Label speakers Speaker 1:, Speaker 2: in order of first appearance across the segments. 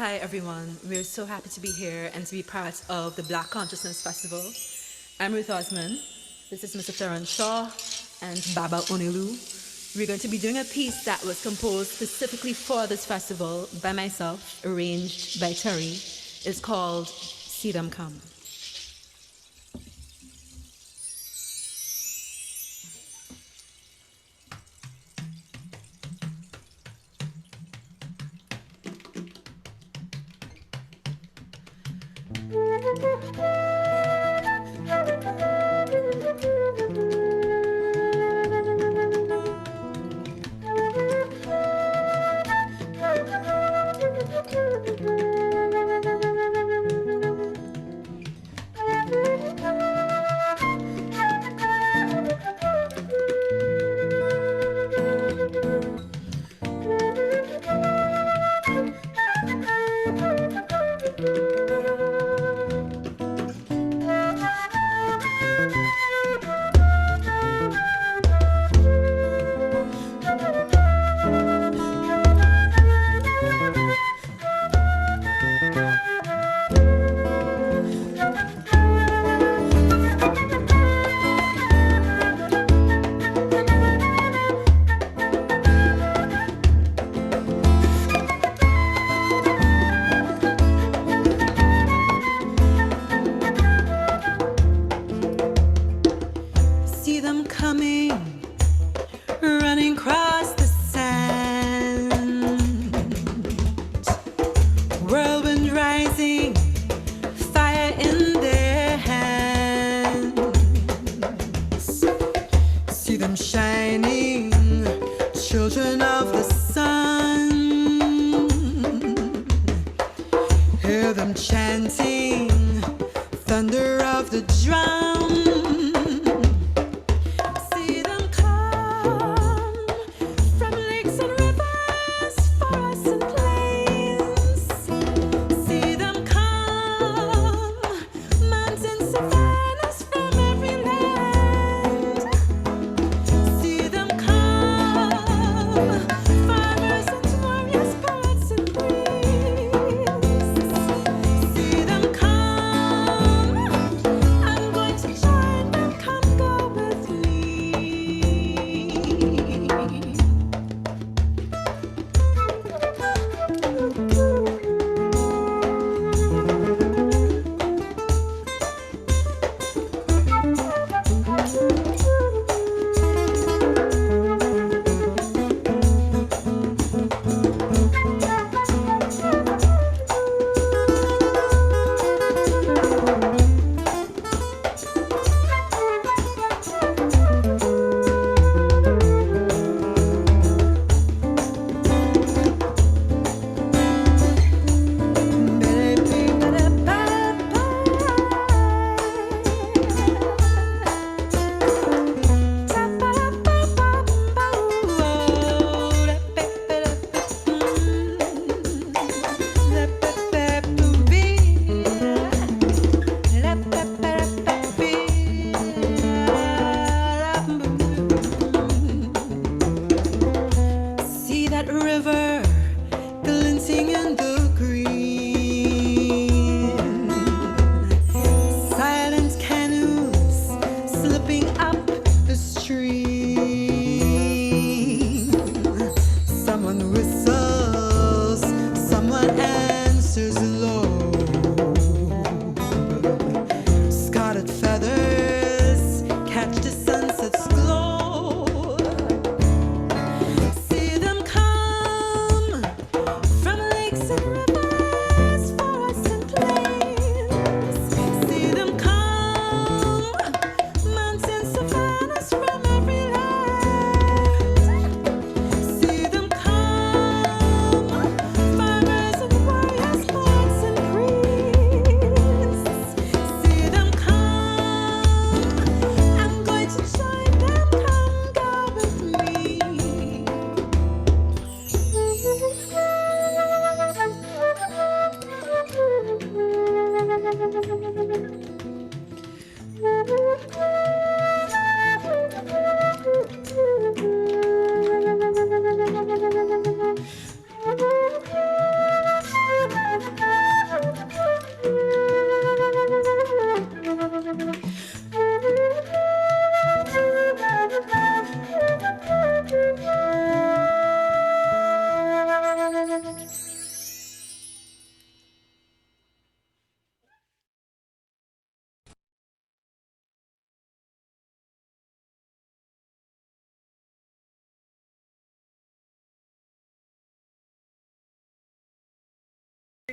Speaker 1: Hi everyone, we're so happy to be here and to be part of the Black Consciousness Festival. I'm Ruth Osman, this is Mr. Theron Shaw and Baba Onilu. We're going to be doing a piece that was composed specifically for this festival by myself, arranged by Terry. It's called See Them Come. See them coming, running across the sand. Whirlwind rising, fire in their hands. See them shining, children of the sun. Hear them chanting, thunder of the drum.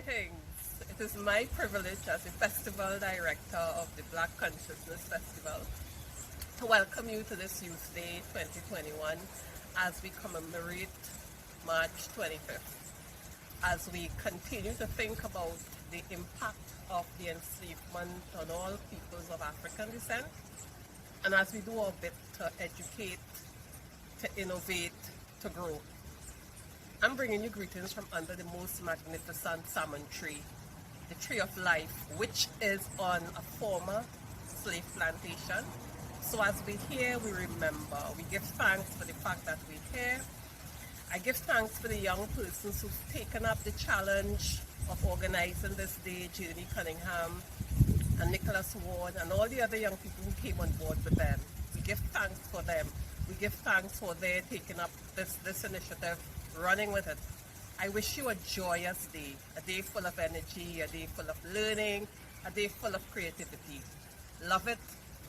Speaker 2: Greetings. It is my privilege as the Festival Director of the Black Consciousness Festival to welcome you to this Youth Day 2021 as we commemorate March 25th. As we continue to think about the impact of the enslavement on all peoples of African descent, and as we do our bit to educate, to innovate, to grow. I'm bringing you greetings from under the most magnificent salmon tree, the tree of life, which is on a former slave plantation. So as we're here, we remember, we give thanks for the fact that we're here. I give thanks for the young persons who've taken up the challenge of organizing this day, Journey Cunningham and Nicholas Ward and all the other young people who came on board with them. We give thanks for them. We give thanks for their taking up this initiative, running with it. I wish you a joyous day, a day full of energy, a day full of learning, a day full of creativity. Love it,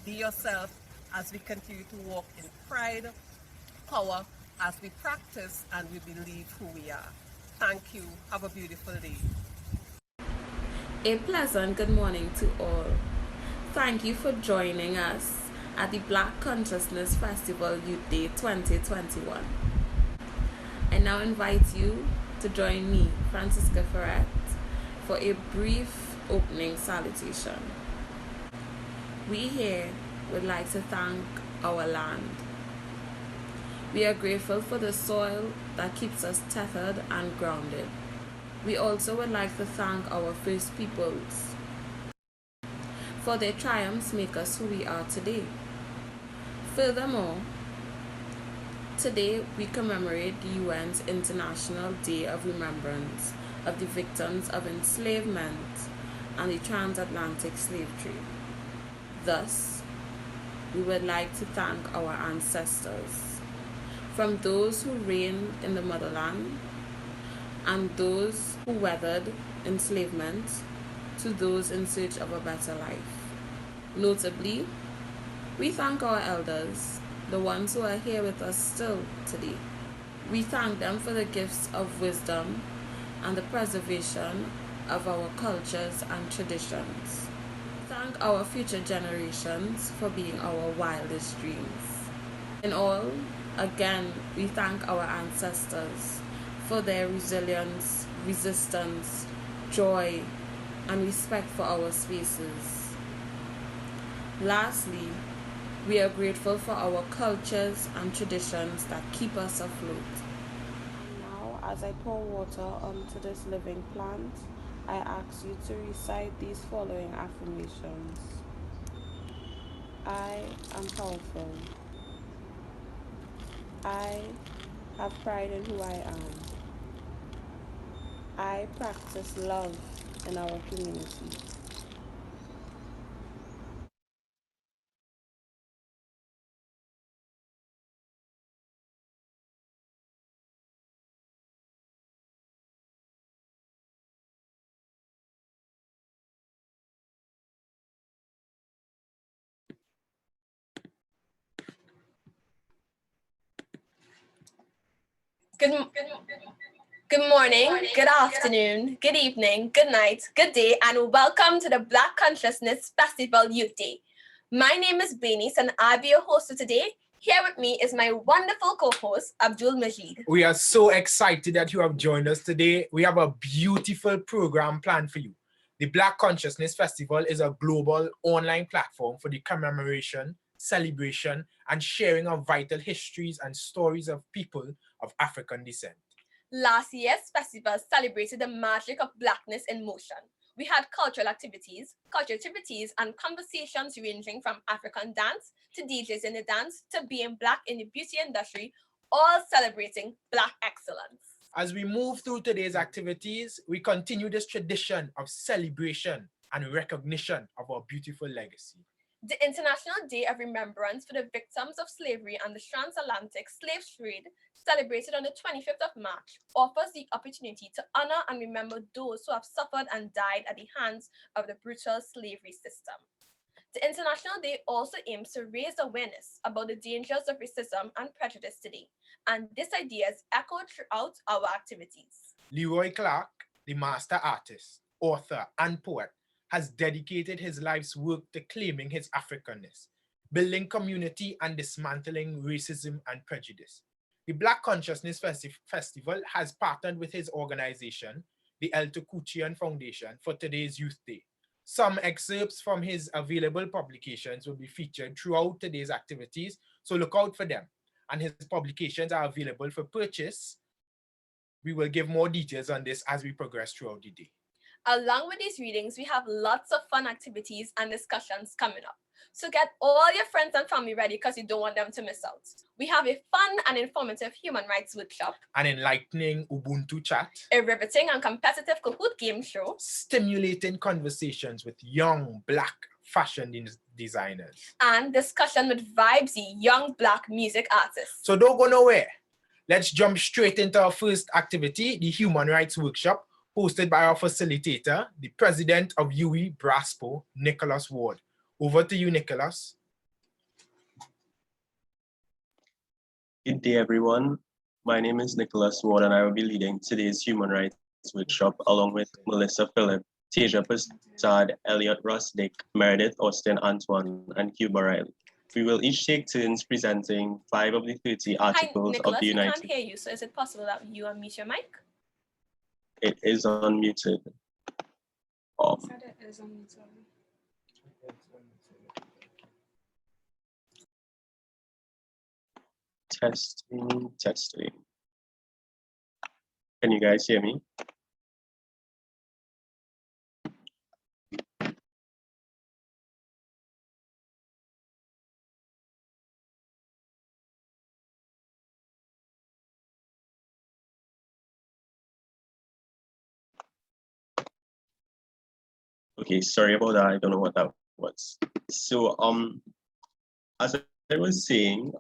Speaker 2: be yourself as we continue to walk in pride, power, as we practice and we believe who we are. Thank you. Have a beautiful day.
Speaker 3: A pleasant good morning to all. Thank you for joining us at the Black Consciousness Festival Youth Day 2021. I now invite you to join me, Fransisca, for a brief opening salutation. We here would like to thank our land. We are grateful for the soil that keeps us tethered and grounded. We also would like to thank our First Peoples for their triumphs make us who we are today. Furthermore, today we commemorate the UN's International Day of Remembrance of the victims of enslavement and the transatlantic slave trade. Thus, we would like to thank our ancestors, from those who reigned in the motherland and those who weathered enslavement to those in search of a better life. Notably, we thank our elders, the ones who are here with us still today. We thank them for the gifts of wisdom and the preservation of our cultures and traditions. Thank our future generations for being our wildest dreams. In all, again, we thank our ancestors for their resilience, resistance, joy, and respect for our spaces. Lastly, we are grateful for our cultures and traditions that keep us afloat. Now, as I pour water onto this living plant, I ask you to recite these following affirmations. I am powerful. I have pride in who I am. I practice love in our community.
Speaker 4: Good morning, good afternoon, good evening, good night, good day, and welcome to the Black Consciousness Festival Youth Day. My name is Benis and I'll be your host for today. Here with me is my wonderful co-host, Abdul Majid.
Speaker 5: We are so excited that you have joined us today. We have a beautiful program planned for you. The Black Consciousness Festival is a global online platform for the commemoration, celebration, and sharing of vital histories and stories of people of African descent.
Speaker 4: Last year's festival celebrated the magic of Blackness in motion. We had cultural activities, and conversations ranging from African dance to DJs in the dance to being Black in the beauty industry, all celebrating Black excellence.
Speaker 5: As we move through today's activities, we continue this tradition of celebration and recognition of our beautiful legacy.
Speaker 4: The International Day of Remembrance for the Victims of Slavery and the Transatlantic Slave Trade, celebrated on the 25th of March, offers the opportunity to honor and remember those who have suffered and died at the hands of the brutal slavery system. The International Day also aims to raise awareness about the dangers of racism and prejudice today, and this idea is echoed throughout our activities.
Speaker 5: Leroy Clark, the master artist, author, and poet, has dedicated his life's work to claiming his Africanness, building community and dismantling racism and prejudice. The Black Consciousness Festival has partnered with his organization, the El Tukuchian Foundation, for today's Youth Day. Some excerpts from his available publications will be featured throughout today's activities, so look out for them. And his publications are available for purchase. We will give more details on this as we progress throughout the day.
Speaker 4: Along with these readings, we have lots of fun activities and discussions coming up. So get all your friends and family ready because you don't want them to miss out. We have a fun and informative human rights workshop,
Speaker 5: an enlightening Ubuntu chat,
Speaker 4: a riveting and competitive Kahoot game show,
Speaker 5: stimulating conversations with young Black fashion designers,
Speaker 4: and discussion with vibesy young Black music artists.
Speaker 5: So don't go nowhere. Let's jump straight into our first activity, the Human Rights Workshop, hosted by our facilitator, the president of UE Braspo, Nicholas Ward. Over to you, Nicholas.
Speaker 6: Good day, everyone. My name is Nicholas Ward, and I will be leading today's Human Rights Workshop along with Melissa Phillip, Tasia Prasad, Elliot Ross Dick, Meredith Austin Antoine, and Cuba Riley. We will each take turns presenting 5 of the 30 articles
Speaker 4: Nicholas,
Speaker 6: of the United
Speaker 4: States. We can't hear you, so is it possible that you unmute your mic?
Speaker 6: It is unmuted.
Speaker 3: It is unmuted.
Speaker 6: Testing. Can you guys hear me? Okay, sorry about that. I don't know what that was. So, as I was saying,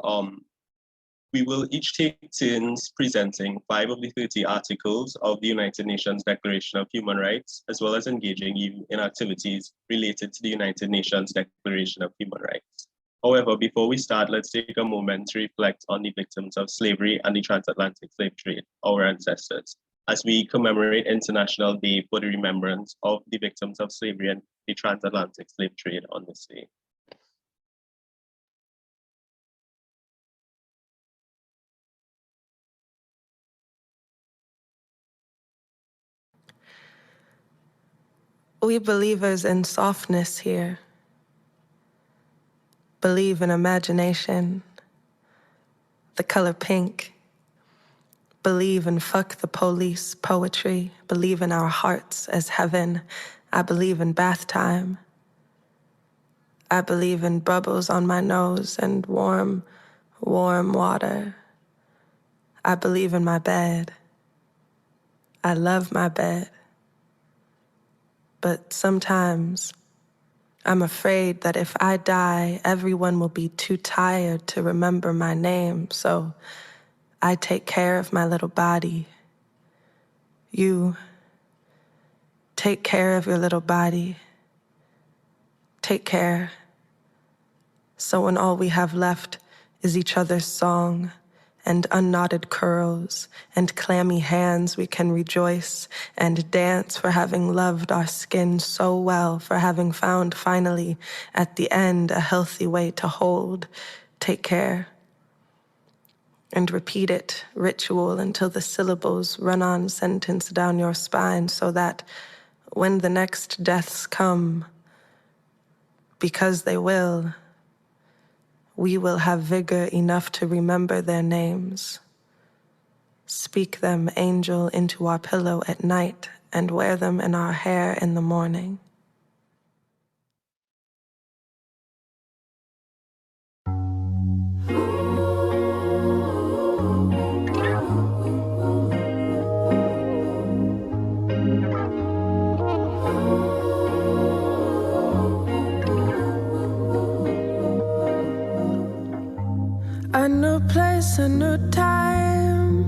Speaker 6: we will each take turns presenting 5 of the 30 articles of the United Nations Declaration of Human Rights, as well as engaging you in activities related to the United Nations Declaration of Human Rights. However, before we start, let's take a moment to reflect on the victims of slavery and the transatlantic slave trade, our ancestors, as we commemorate International Day for the remembrance of the victims of slavery and the transatlantic slave trade on this day.
Speaker 7: We believers in softness here believe in imagination, the color pink, believe in fuck the police poetry, believe in our hearts as heaven. I believe in bath time. I believe in bubbles on my nose and warm, warm water. I believe in my bed. I love my bed. But sometimes I'm afraid that if I die, everyone will be too tired to remember my name. So I take care of my little body. You take care of your little body. Take care. So when all we have left is each other's song and unknotted curls and clammy hands, we can rejoice and dance for having loved our skin so well, for having found finally at the end a healthy way to hold. Take care. And repeat it, ritual, until the syllables run on sentence down your spine, so that when the next deaths come, because they will, we will have vigor enough to remember their names. Speak them, angel, into our pillow at night and wear them in our hair in the morning. A new place, a new time,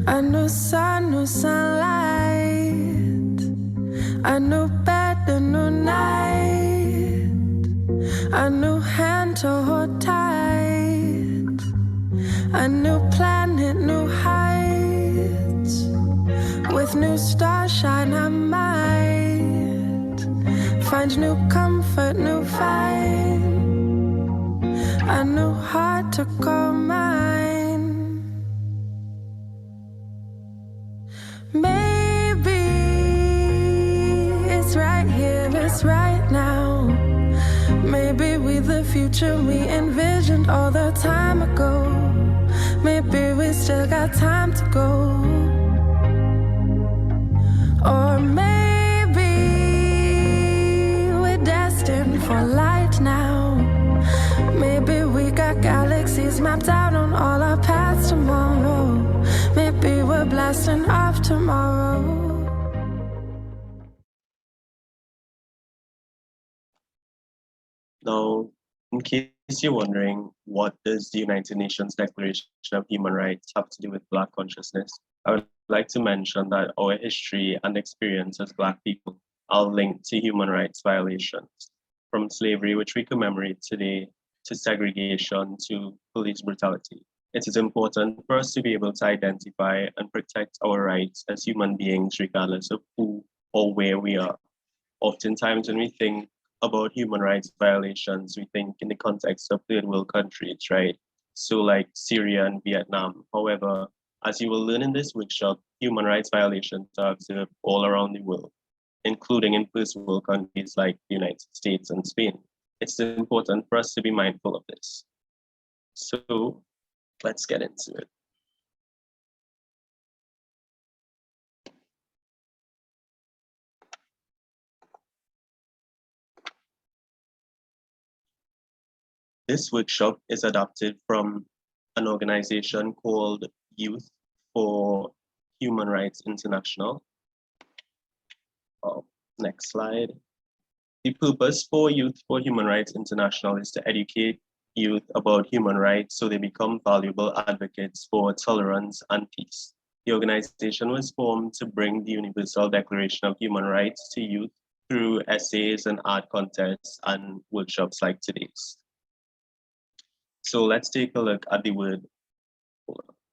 Speaker 7: a new sun, new sunlight, a new bed, a new night, a new hand to hold tight, a new planet, new heights, with with new starshine, I might find new comfort, new find a new heart to call mine. Maybe it's right here, it's right now. Maybe we the future we envisioned all the time ago. Maybe we still got time to go. Or maybe we're destined for light now. Maybe we got galaxies mapped out on all our paths tomorrow. Maybe we're blasting off tomorrow.
Speaker 6: Now, in case you're wondering, what does the United Nations Declaration of Human Rights have to do with Black consciousness? I would like to mention that our history and experience as Black people are linked to human rights violations, from slavery, which we commemorate today, to segregation, to police brutality. It is important for us to be able to identify and protect our rights as human beings, regardless of who or where we are. Oftentimes, when we think about human rights violations, we think in the context of third world countries, right? So like Syria and Vietnam. However, as you will learn in this workshop, human rights violations are observed all around the world, including in first world countries like the United States and Spain. It's important for us to be mindful of this. So let's get into it. This workshop is adapted from an organization called Youth for Human Rights International. Next slide. The purpose for Youth for Human Rights International is to educate youth about human rights so they become valuable advocates for tolerance and peace. The organization was formed to bring the Universal Declaration of Human Rights to youth through essays and art contests and workshops like today's. So let's take a look at the word.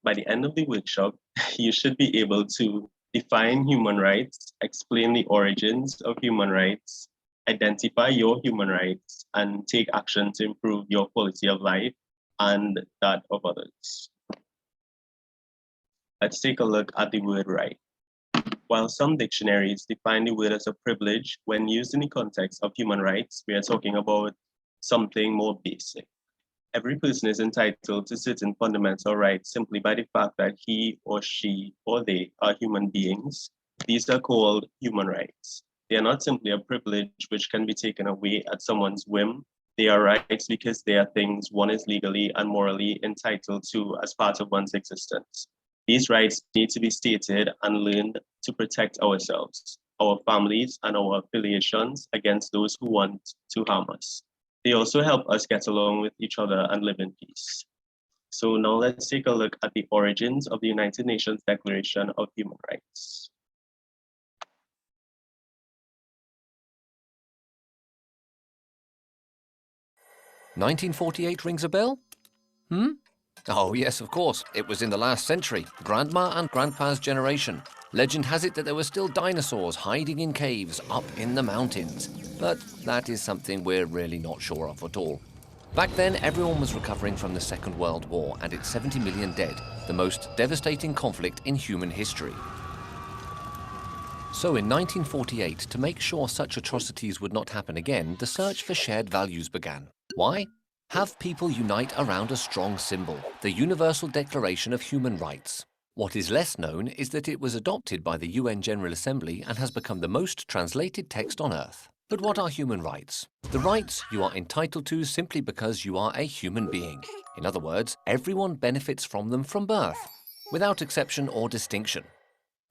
Speaker 6: By the end of the workshop, you should be able to define human rights, explain the origins of human rights, identify your human rights, and take action to improve your quality of life and that of others. Let's take a look at the word right. While some dictionaries define the word as a privilege, when used in the context of human rights, we are talking about something more basic. Every person is entitled to certain fundamental rights simply by the fact that he or she or they are human beings. These are called human rights. They are not simply a privilege which can be taken away at someone's whim. They are rights because they are things one is legally and morally entitled to as part of one's existence. These rights need to be stated and learned to protect ourselves, our families, and our affiliations against those who want to harm us. They also help us get along with each other and live in peace. So now let's take a look at the origins of the United Nations Declaration of Human Rights.
Speaker 8: "1948 rings a bell? Oh yes, of course. It was in the last century. Grandma and Grandpa's generation. Legend has it that there were still dinosaurs hiding in caves up in the mountains. But that is something we're really not sure of at all. Back then, everyone was recovering from the Second World War and its 70 million dead, the most devastating conflict in human history. So in 1948, to make sure such atrocities would not happen again, the search for shared values began. Why? Have people unite around a strong symbol, the Universal Declaration of Human Rights. What is less known is that it was adopted by the UN General Assembly and has become the most translated text on Earth. But what are human rights? The rights you are entitled to simply because you are a human being. In other words, everyone benefits from them from birth, without exception or distinction.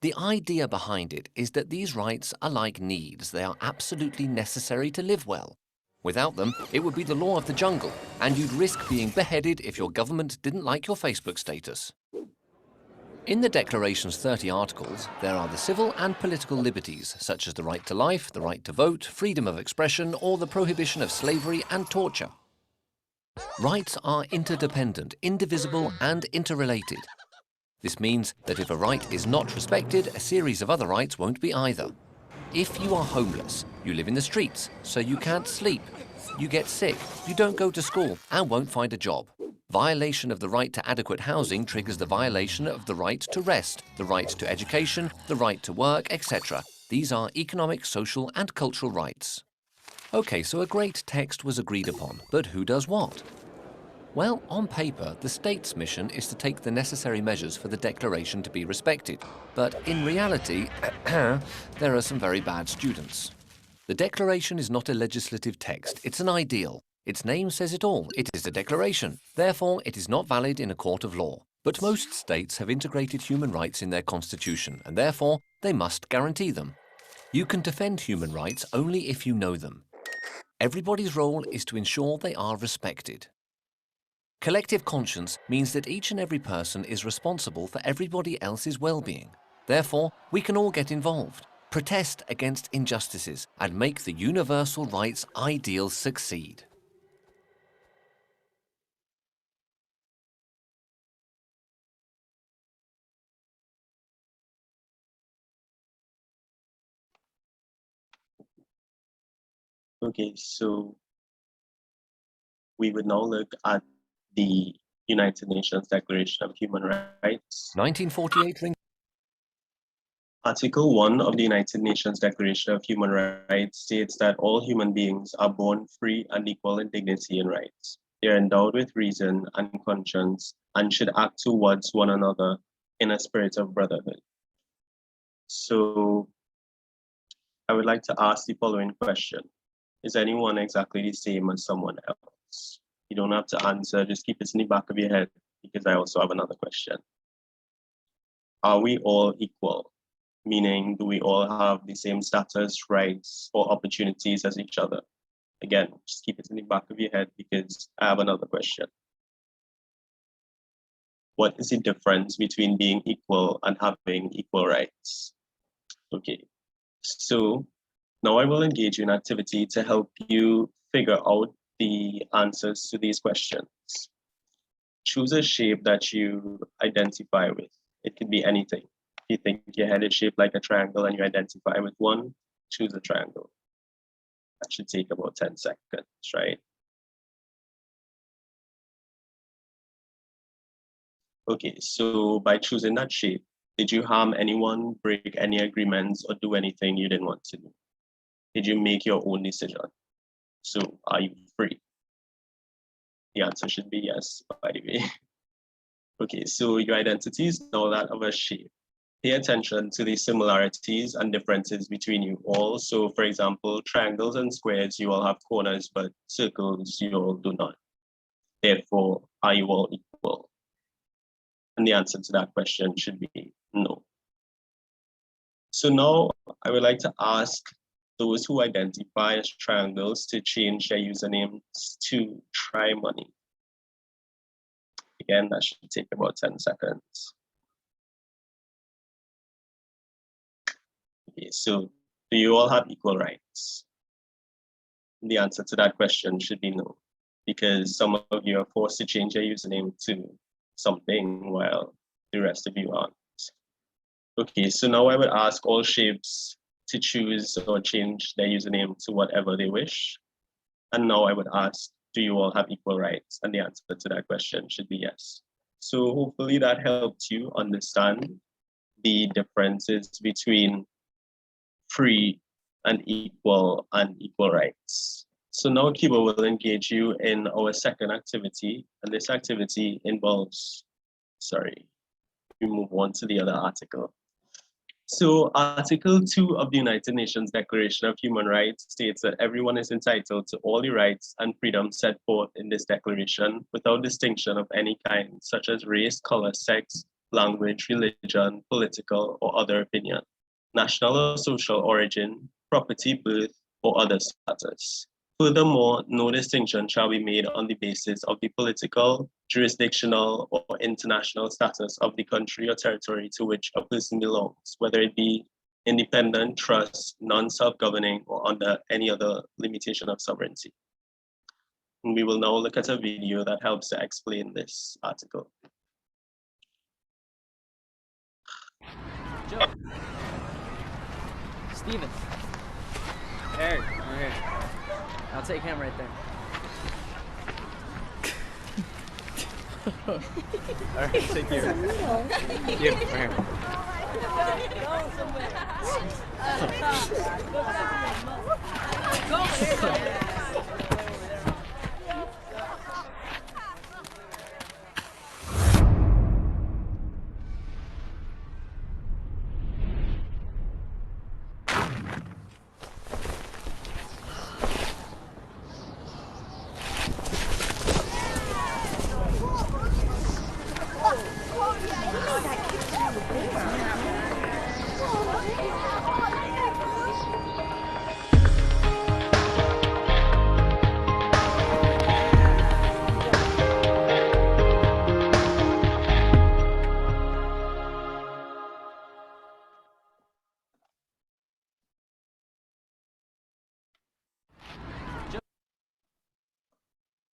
Speaker 8: The idea behind it is that these rights are like needs. They are absolutely necessary to live well. Without them, it would be the law of the jungle, and you'd risk being beheaded if your government didn't like your Facebook status. In the Declaration's 30 articles, there are the civil and political liberties, such as the right to life, the right to vote, freedom of expression, or the prohibition of slavery and torture. Rights are interdependent, indivisible, and interrelated. This means that if a right is not respected, a series of other rights won't be either. If you are homeless, you live in the streets, so you can't sleep. You get sick, you don't go to school, and won't find a job. Violation of the right to adequate housing triggers the violation of the right to rest, the right to education, the right to work, etc. These are economic, social, and cultural rights. Okay, so a great text was agreed upon, but who does what? Well, on paper, the state's mission is to take the necessary measures for the Declaration to be respected. But in reality, there are some very bad students. The Declaration is not a legislative text, it's an ideal. Its name says it all, it is a declaration. Therefore, it is not valid in a court of law. But most states have integrated human rights in their constitution, and therefore, they must guarantee them. You can defend human rights only if you know them. Everybody's role is to ensure they are respected. Collective conscience means that each and every person is responsible for everybody else's well-being. Therefore, we can all get involved, protest against injustices, and make the universal rights ideal succeed.
Speaker 6: Okay, so we would now look at the United Nations Declaration of Human Rights.
Speaker 8: 1948
Speaker 6: Article 1 of the United Nations Declaration of Human Rights states that all human beings are born free and equal in dignity and rights. They are endowed with reason and conscience and should act towards one another in a spirit of brotherhood. So I would like to ask the following question. Is anyone exactly the same as someone else? You don't have to answer, just keep it in the back of your head because I also have another question. Are we all equal? Meaning, do we all have the same status, rights, or opportunities as each other? Again, just keep it in the back of your head because I have another question. What is the difference between being equal and having equal rights? Okay, so now I will engage you in activity to help you figure out the answers to these questions. Choose a shape that you identify with. It could be anything. If you think your head is shaped like a triangle and you identify with one, choose a triangle. That should take about 10 seconds, right? Okay, so by choosing that shape, did you harm anyone, break any agreements, or do anything you didn't want to do? Did you make your own decision? So are you free? The answer should be yes, by the way. Okay, so your identity is now that of a shape. Pay attention to the similarities and differences between you all. So for example, triangles and squares, you all have corners, but circles, you all do not. Therefore, are you all equal? And the answer to that question should be no. So now I would like to ask those who identify as triangles to change their usernames to try money. Again, that should take about 10 seconds. Okay, so do you all have equal rights? The answer to that question should be no, because some of you are forced to change your username to something while the rest of you aren't. Okay, so now I would ask all shapes to choose or change their username to whatever they wish. And now I would ask, do you all have equal rights? And the answer to that question should be yes. So hopefully that helped you understand the differences between free and equal rights. So now Kiba will engage you in our second activity, and this activity involves, we move on to the other article. So Article 2 of the United Nations Declaration of Human Rights states that everyone is entitled to all the rights and freedoms set forth in this declaration without distinction of any kind, such as race, color, sex, language, religion, political, or other opinion, national or social origin, property, birth, or other status. Furthermore, no distinction shall be made on the basis of the political, jurisdictional, or international status of the country or territory to which a person belongs, whether it be independent, trust, non-self-governing, or under any other limitation of sovereignty. And we will now look at a video that helps to explain this article.
Speaker 9: Joe. Steven. Eric, right here. I'll take him right there. Alright, take care. You, right here.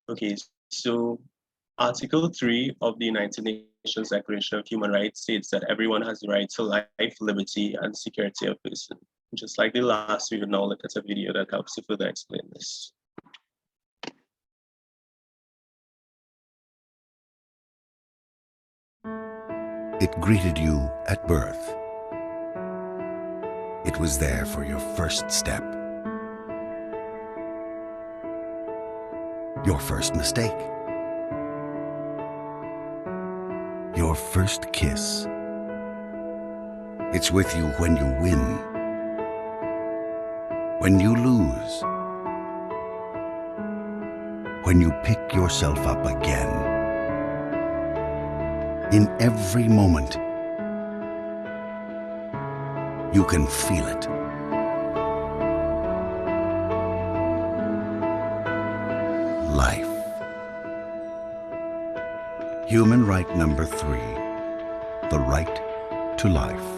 Speaker 6: Okay, so Article 3 of the United Nations Declaration of Human Rights states that everyone has the right to life, liberty, and security of person. Just like the last, we will now look at a video that helps to further explain this.
Speaker 10: It greeted you at birth. It was there for your first step, your first mistake, your first kiss. It's with you when you win, when you lose, when you pick yourself up again. In every moment, you can feel it. Life. Human right number 3, the right to life.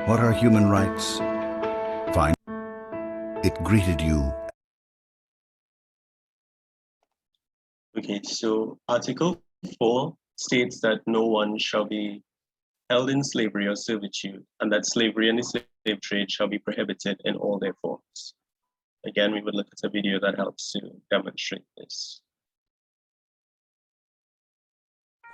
Speaker 10: What are human rights? Fine. It greeted you.
Speaker 6: Okay, so Article 4 states that no one shall be held in slavery or servitude, and that slavery and the slave trade shall be prohibited in all their forms. Again, we would look at a video that helps to demonstrate this.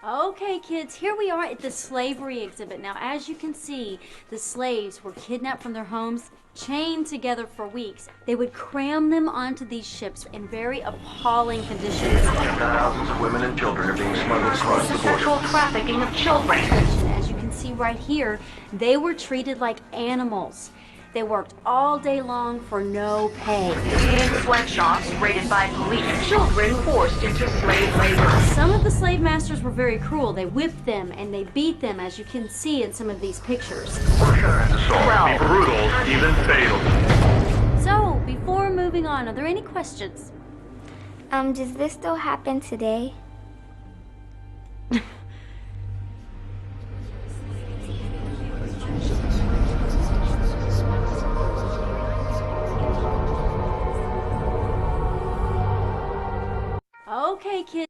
Speaker 11: Okay, kids, here we are at the slavery exhibit. Now, as you can see, the slaves were kidnapped from their homes, chained together for weeks. They would cram them onto these ships in very appalling conditions.
Speaker 12: Thousands of women and children are being smuggled across the border.
Speaker 11: Sexual trafficking of children. As you can see right here, they were treated like animals. They worked all day long for no pay.
Speaker 13: In sweatshops raided by police, children forced into slave labor.
Speaker 11: Some of the slave masters were very cruel. They whipped them and they beat them, as you can see in some of these pictures.
Speaker 12: Recurrent assault be brutal, even fatal.
Speaker 11: So, before moving on, are there any questions?
Speaker 14: Does this still happen today?
Speaker 11: Okay, kids.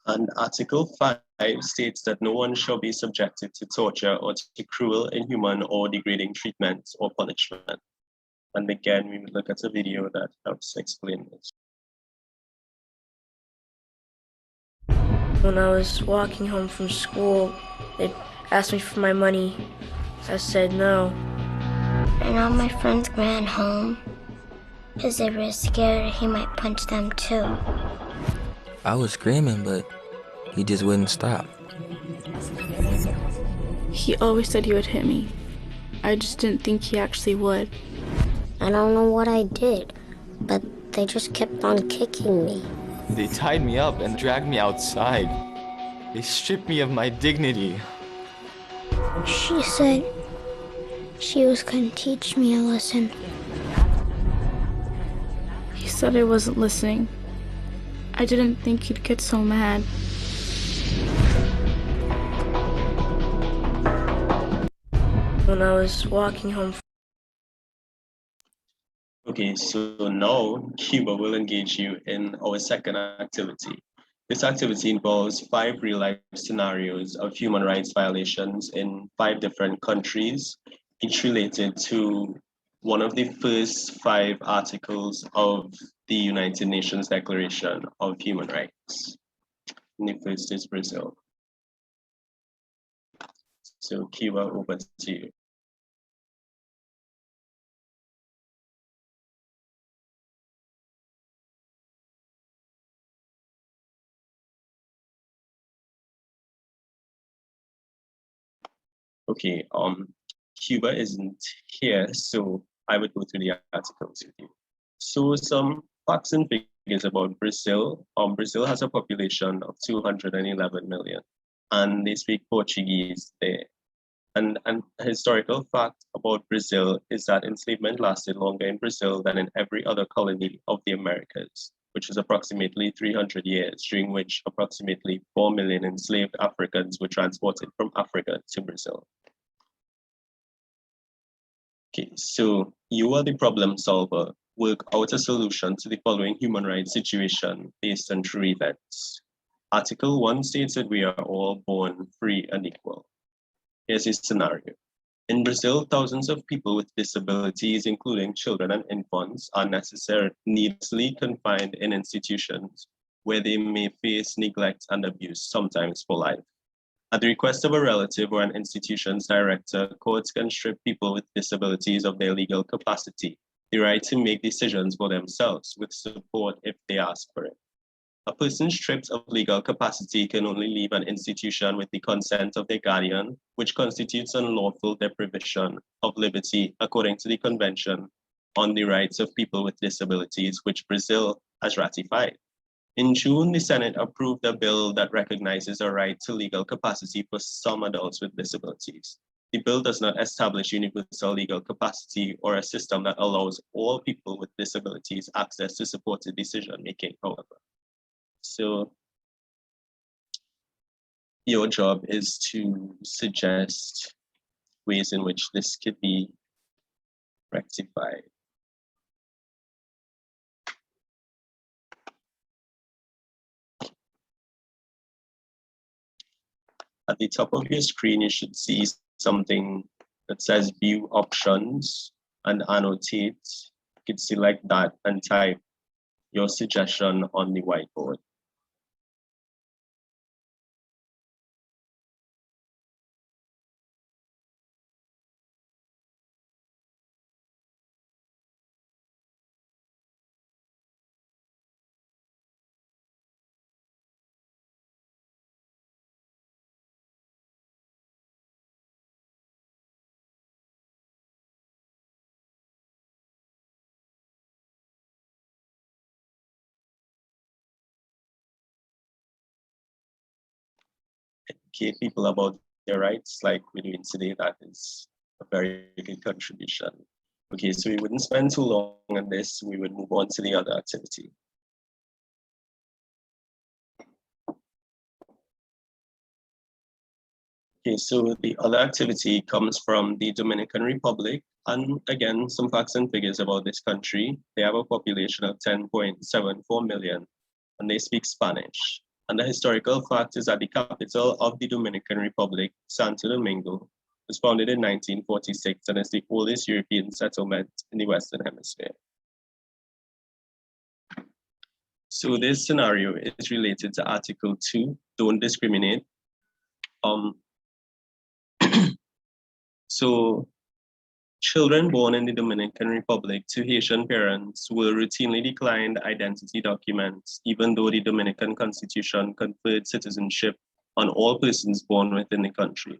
Speaker 6: And Article 5 states that no one shall be subjected to torture or to cruel, inhuman, or degrading treatment or punishment. And again, we would look at a video that helps explain this.
Speaker 15: When I was walking home from school, they asked me for my money. I said no.
Speaker 14: And all my friends ran home because they were scared he might punch them too.
Speaker 16: I was screaming, but he just wouldn't stop.
Speaker 17: He always said he would hit me. I just didn't think he actually would.
Speaker 14: I don't know what I did, but they just kept on kicking me.
Speaker 16: They tied me up and dragged me outside. They stripped me of my dignity.
Speaker 14: She said she was going to teach me a lesson.
Speaker 17: He said I wasn't listening. I didn't think he'd get so mad.
Speaker 15: When I was walking home.
Speaker 6: Okay, so now Cuba will engage you in our second activity. This activity involves 5 real-life scenarios of human rights violations in 5 different countries, each related to one of the first 5 articles of the United Nations Declaration of Human Rights. And the first is Brazil. So Kiva, over to you. Okay, Cuba isn't here, so I would go through the articles with you. So some facts and figures about Brazil. Brazil has a population of 211 million, and they speak Portuguese there. And a historical fact about Brazil is that enslavement lasted longer in Brazil than in every other colony of the Americas, which is approximately 300 years, during which approximately 4 million enslaved Africans were transported from Africa to Brazil. Okay, so you are the problem solver. Work out a solution to the following human rights situation based on true events. Article 1 states that we are all born free and equal. Here's a scenario. In Brazil, thousands of people with disabilities, including children and infants, are needlessly confined in institutions where they may face neglect and abuse, sometimes for life. At the request of a relative or an institution's director, courts can strip people with disabilities of their legal capacity, the right to make decisions for themselves with support if they ask for it. A person stripped of legal capacity can only leave an institution with the consent of their guardian, which constitutes unlawful deprivation of liberty according to the Convention on the Rights of People with Disabilities, which Brazil has ratified. In June, the Senate approved a bill that recognizes a right to legal capacity for some adults with disabilities. The bill does not establish universal legal capacity or a system that allows all people with disabilities access to supported decision-making, however. So your job is to suggest ways in which this could be rectified. At the top of your screen, you should see something that says view options and annotate. You can select that and type your suggestion on the whiteboard. Educate people about their rights, like we're doing today. That is a very good contribution. Okay, so we wouldn't spend too long on this. We would move on to the other activity. Okay, so the other activity comes from the Dominican Republic. And again, some facts and figures about this country. They have a population of 10.74 million, and they speak Spanish. And the historical fact is that the capital of the Dominican Republic, Santo Domingo, was founded in 1946 and is the oldest European settlement in the Western Hemisphere. So this scenario is related to Article 2, don't discriminate. So children born in the Dominican Republic to Haitian parents will routinely decline identity documents, even though the Dominican Constitution conferred citizenship on all persons born within the country.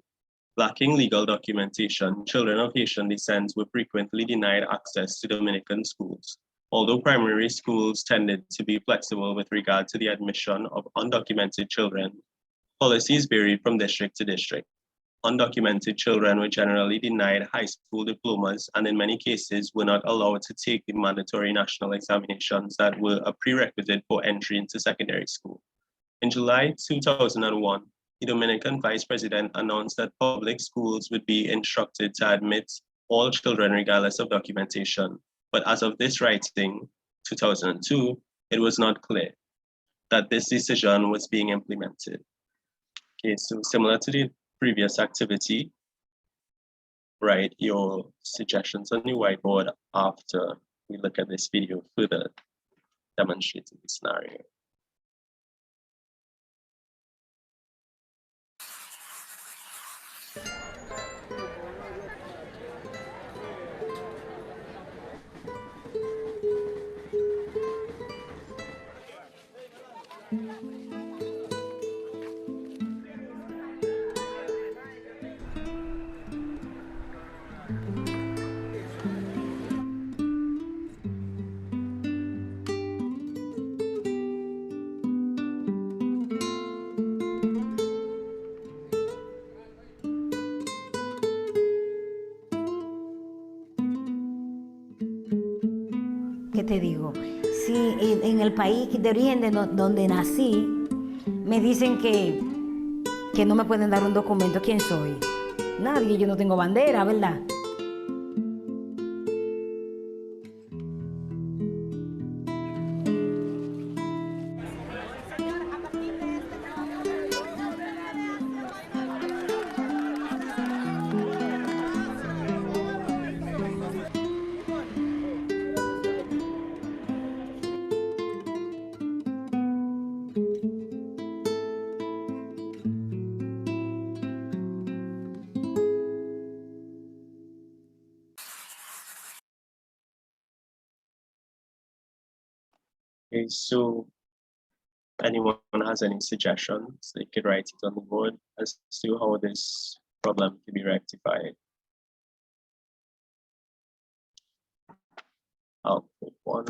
Speaker 6: Lacking legal documentation, children of Haitian descent were frequently denied access to Dominican schools. Although primary schools tended to be flexible with regard to the admission of undocumented children, policies varied from district to district. Undocumented children were generally denied high school diplomas and in many cases were not allowed to take the mandatory national examinations that were a prerequisite for entry into secondary school. In July 2001, the Dominican Vice President announced that public schools would be instructed to admit all children regardless of documentation. But as of this writing, 2002, it was not clear. that this decision was being implemented. Okay, so similar to the previous activity, write your suggestions on the whiteboard after we look at this video further demonstrating the scenario.
Speaker 18: ¿Qué te digo? Sí, en el país de origen donde nací, me dicen que no me pueden dar un documento. ¿Quién soy? Nadie, yo no tengo bandera, ¿verdad?
Speaker 6: Okay, so anyone has any suggestions, they could write it on the board as to how this problem can be rectified. I'll put one.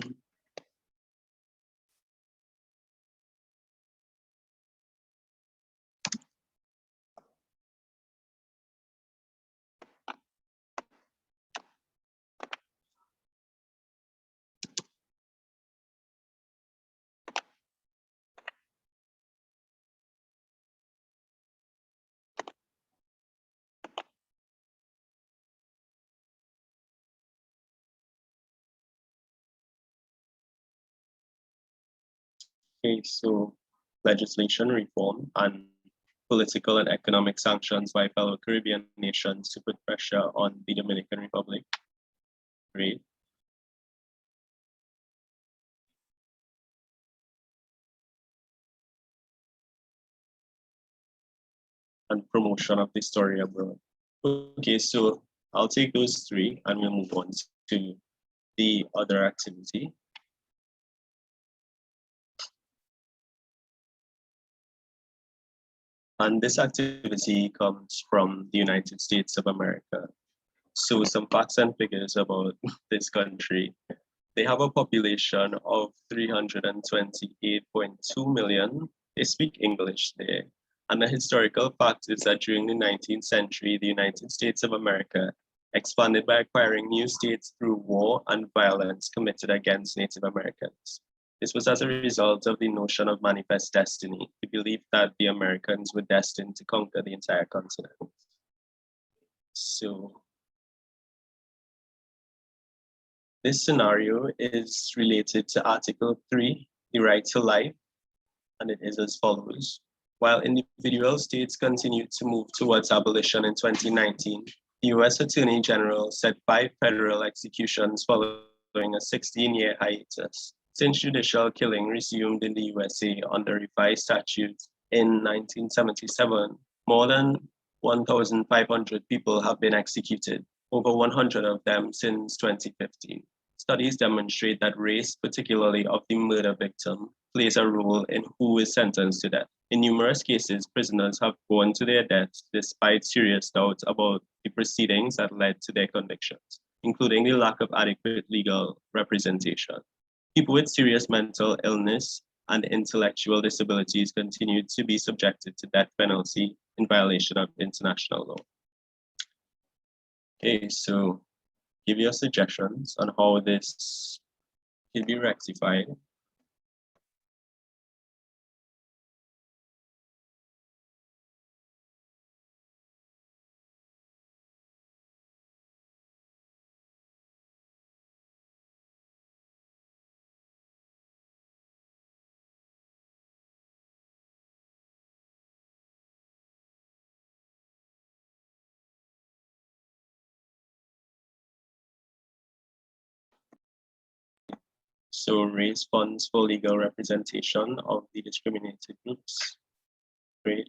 Speaker 6: Okay, so legislation reform and political and economic sanctions by fellow Caribbean nations to put pressure on the Dominican Republic. Great. And promotion of the story abroad. Okay, so I'll take those three and we'll move on to the other activity. And this activity comes from the United States of America. So some facts and figures about this country. They have a population of 328.2 million. They speak English there. And the historical fact is that during the 19th century, the United States of America expanded by acquiring new states through war and violence committed against Native Americans. This was as a result of the notion of manifest destiny. He believed that the Americans were destined to conquer the entire continent. So this scenario is related to Article 3, the right to life, and it is as follows. While individual states continued to move towards abolition in 2019, the US Attorney General set 5 federal executions following a 16-year hiatus. Since judicial killing resumed in the USA under revised statutes in 1977, more than 1,500 people have been executed, over 100 of them since 2015. Studies demonstrate that race, particularly of the murder victim, plays a role in who is sentenced to death. In numerous cases, prisoners have gone to their deaths despite serious doubts about the proceedings that led to their convictions, including the lack of adequate legal representation. People with serious mental illness and intellectual disabilities continue to be subjected to death penalty in violation of international law. Okay, so give your suggestions on how this can be rectified. So raise funds for legal representation of the discriminated groups. Great.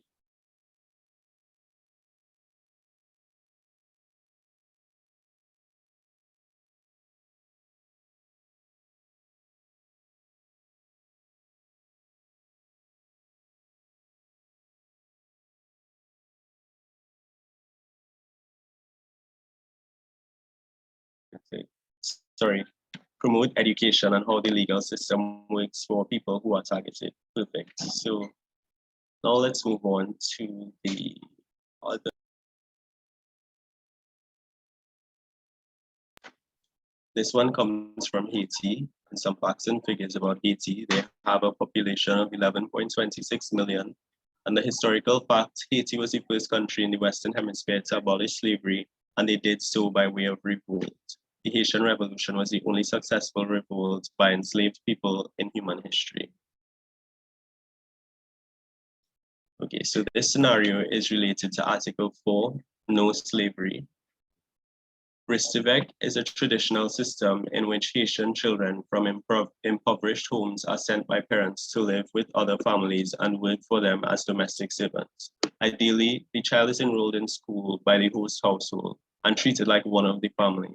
Speaker 6: Okay. Sorry. Promote education on how the legal system works for people who are targeted. Perfect. So now let's move on to the other. This one comes from Haiti, and some facts and figures about Haiti. They have a population of 11.26 million. And the historical fact, Haiti was the first country in the Western Hemisphere to abolish slavery, and they did so by way of revolt. The Haitian Revolution was the only successful revolt by enslaved people in human history. Okay, so this scenario is related to Article 4, no slavery. Ristivec is a traditional system in which Haitian children from impoverished homes are sent by parents to live with other families and work for them as domestic servants. Ideally, the child is enrolled in school by the host household and treated like one of the family,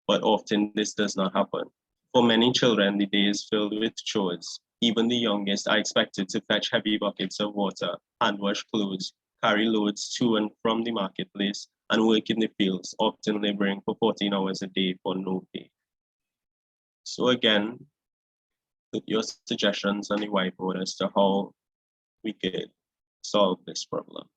Speaker 6: but often this does not happen. For many children, the day is filled with chores. Even the youngest are expected to fetch heavy buckets of water, hand wash clothes, carry loads to and from the marketplace, and work in the fields, often laboring for 14 hours a day for no pay. So again, put your suggestions on the whiteboard as to how we could solve this problem.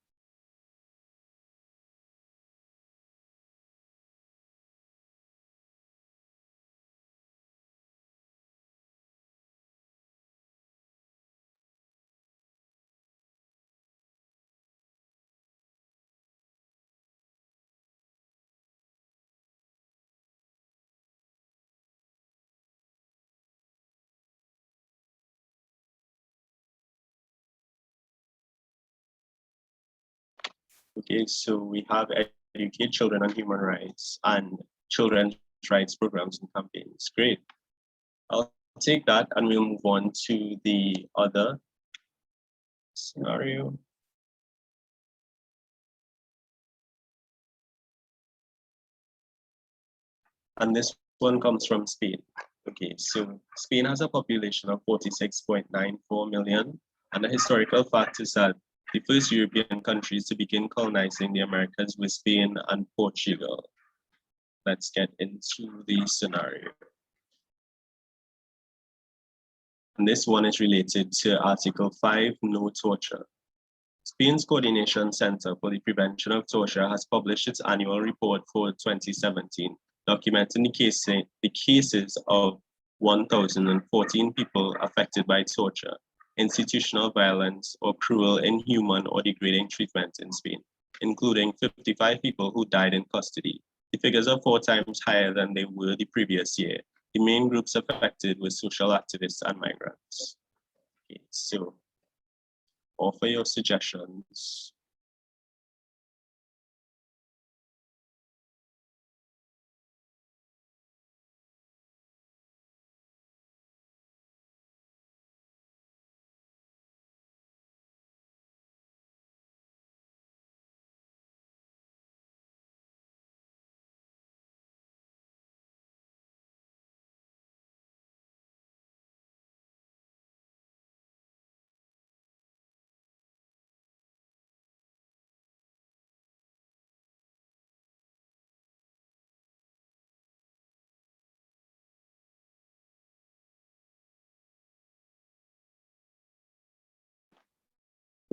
Speaker 6: Okay, so we have educate children on human rights and children's rights programs and campaigns. Great. I'll take that and we'll move on to the other scenario. And this one comes from Spain. Okay, so Spain has a population of 46.94 million. And the historical fact is that the first European countries to begin colonizing the Americas were Spain and Portugal. Let's get into the scenario. And this one is related to Article 5, no torture. Spain's Coordination Center for the Prevention of Torture has published its annual report for 2017, documenting the cases of 1,014 people affected by torture, institutional violence, or cruel, inhuman, or degrading treatment in Spain, including 55 people who died in custody. The figures are 4 times higher than they were the previous year. The main groups affected were social activists and migrants. Okay, so offer your suggestions.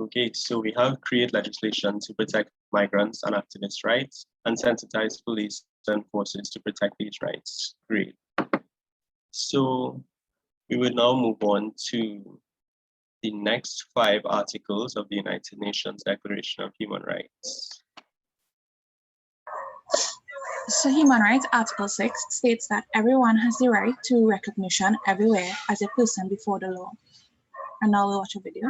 Speaker 6: Okay, so we have create legislation to protect migrants and activist rights and sensitize police and forces to protect these rights. Great. So we would now move on to the next 5 articles of the United Nations Declaration of Human Rights.
Speaker 17: So Human Rights Article 6 states that everyone has the right to recognition everywhere as a person before the law. And now we'll watch a video.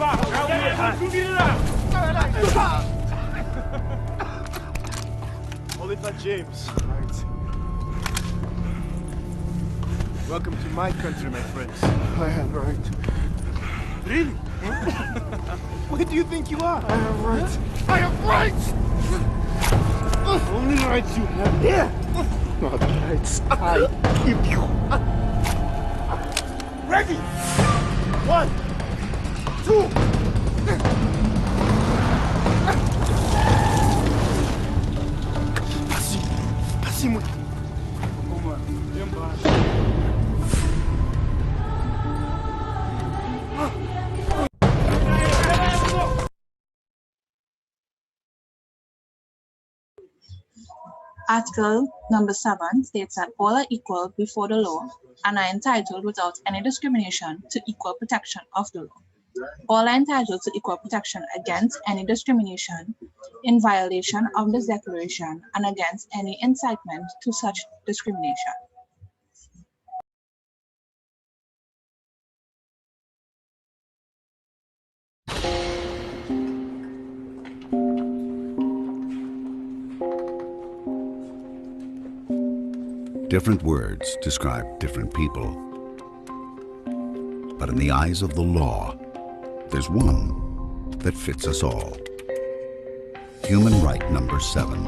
Speaker 19: Papa. Oliver James. Right. Welcome to my country, my friends. I am right. Really? Where do you think you are? I have rights. I have rights! Only rights you have here. Not rights I give you. Ready? 1, 2. Passe muito. Uma, embaixo.
Speaker 17: Article number 7 states that all are equal before the law and are entitled without any discrimination to equal protection of the law. All are entitled to equal protection against any discrimination in violation of this declaration and against any incitement to such discrimination.
Speaker 10: Different words describe different people. But in the eyes of the law, there's one that fits us all. Human right number 7.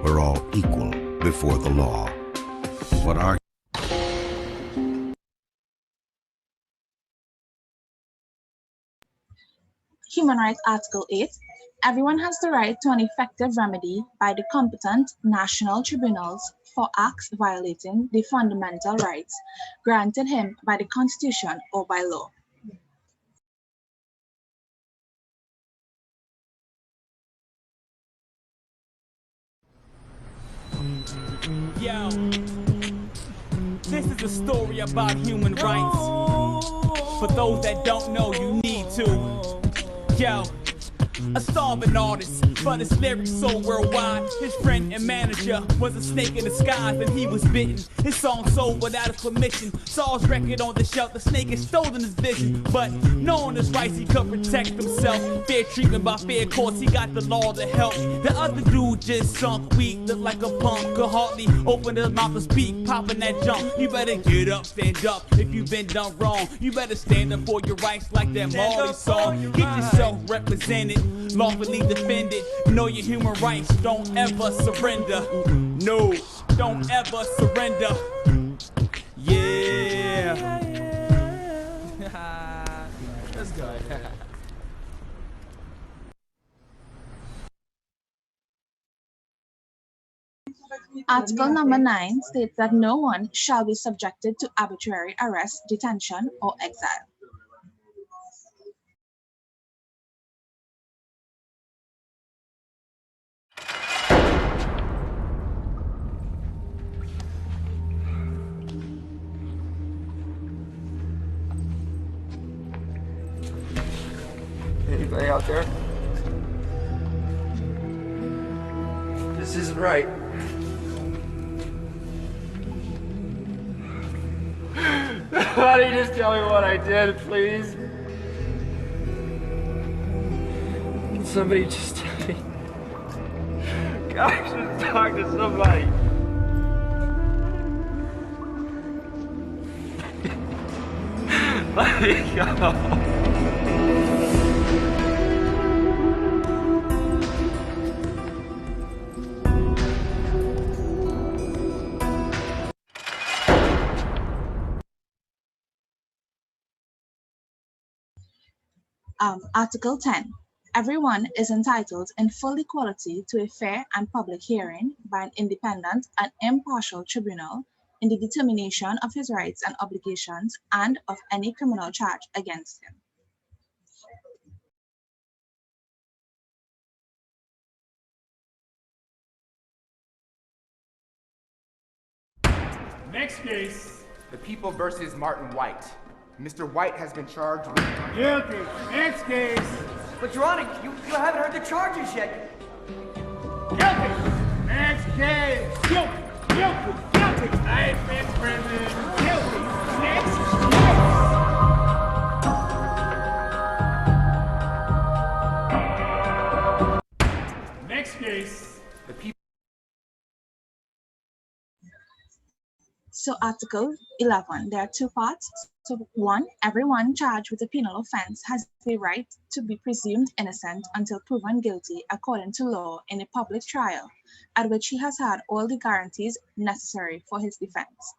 Speaker 10: We're all equal before the law. What are
Speaker 17: Human Rights Article 8. Everyone has the right to an effective remedy by the competent national tribunals for acts violating the fundamental rights granted him by the Constitution or by law.
Speaker 20: Yo, this is a story about human rights. For those that don't know, you need to. Yo, a starving artist, but his lyrics so worldwide. His friend and manager was a snake in disguise, and he was bitten. His song sold without his permission. Saw his record on the shelf, the snake had stolen his vision. But knowing his rights, he could protect himself. Fair treatment by fair courts, he got the law to help. The other dude just sunk weak, looked like a punk, could hardly open his mouth to speak, popping that junk. You better get up, stand up, if you've been done wrong. You better stand up for your rights like that Marley song. Get yourself represented, lawfully defended. Know your human rights, don't ever surrender. No, don't ever surrender. Yeah. Let's go.
Speaker 17: Article number 9 states that no one shall be subjected to arbitrary arrest, detention, or exile.
Speaker 21: Anybody out there? This isn't right. Somebody just tell me what I did, please. Can somebody just tell me? God, I should talk to somebody. Let me go.
Speaker 17: Article 10. Everyone is entitled in full equality to a fair and public hearing by an independent and impartial tribunal in the determination of his rights and obligations and of any criminal charge against him.
Speaker 22: Next case. The People versus Martin White. Mr. White has been charged with... Guilty. Next case.
Speaker 23: But Your Honor, you haven't heard the charges yet.
Speaker 22: Guilty. Next case. Guilty. Guilty. Guilty. I've been prison. Guilty. Next case.
Speaker 17: So Article 11, there are two parts. So one, everyone charged with a penal offense has the right to be presumed innocent until proven guilty according to law in a public trial, at which he has had all the guarantees necessary for his defense.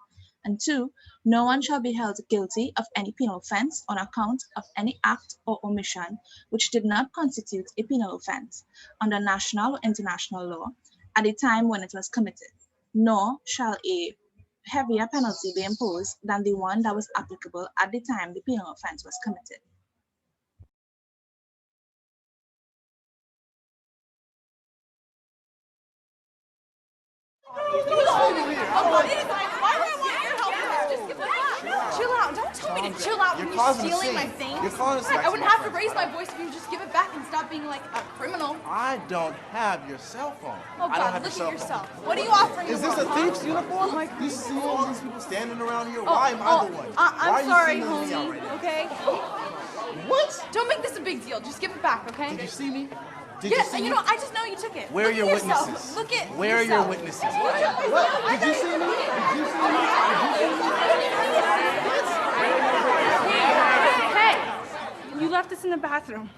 Speaker 17: And two, no one shall be held guilty of any penal offense on account of any act or omission which did not constitute a penal offense under national or international law at the time when it was committed, nor shall a heavier penalty be imposed than the one that was applicable at the time the penal offense was committed.
Speaker 1: Chill out. Don't tell me to chill out when you're stealing my things.
Speaker 19: You're causing a scene.
Speaker 1: I wouldn't have to raise my voice if you would just give it back and stop being like a criminal.
Speaker 19: I don't have your cell phone.
Speaker 1: Oh
Speaker 19: I don't
Speaker 1: God,
Speaker 19: have
Speaker 1: look
Speaker 19: your
Speaker 1: at
Speaker 19: cell
Speaker 1: yourself.
Speaker 19: phone.
Speaker 1: What are you offering?
Speaker 19: Is this a thief's uniform?
Speaker 1: Oh my
Speaker 19: You see all these people standing around here?
Speaker 1: Oh,
Speaker 19: Why am I the one? Why
Speaker 1: I'm
Speaker 19: are you
Speaker 1: sorry,
Speaker 19: singling me out
Speaker 1: homie.
Speaker 19: right now?
Speaker 1: Okay.
Speaker 19: What?
Speaker 1: Don't make this a big deal. Just give it back, okay?
Speaker 19: Did you see me? Did
Speaker 1: Yes,
Speaker 19: you see
Speaker 1: you
Speaker 19: me?
Speaker 1: know, I just know you took it.
Speaker 19: Where are
Speaker 1: Look
Speaker 19: your
Speaker 1: at yourself.
Speaker 19: witnesses?
Speaker 1: Look at
Speaker 19: Where are your
Speaker 1: yourself.
Speaker 19: witnesses?
Speaker 1: What?
Speaker 19: Did you see me? Did you see me?
Speaker 1: Hey, you left us in the bathroom.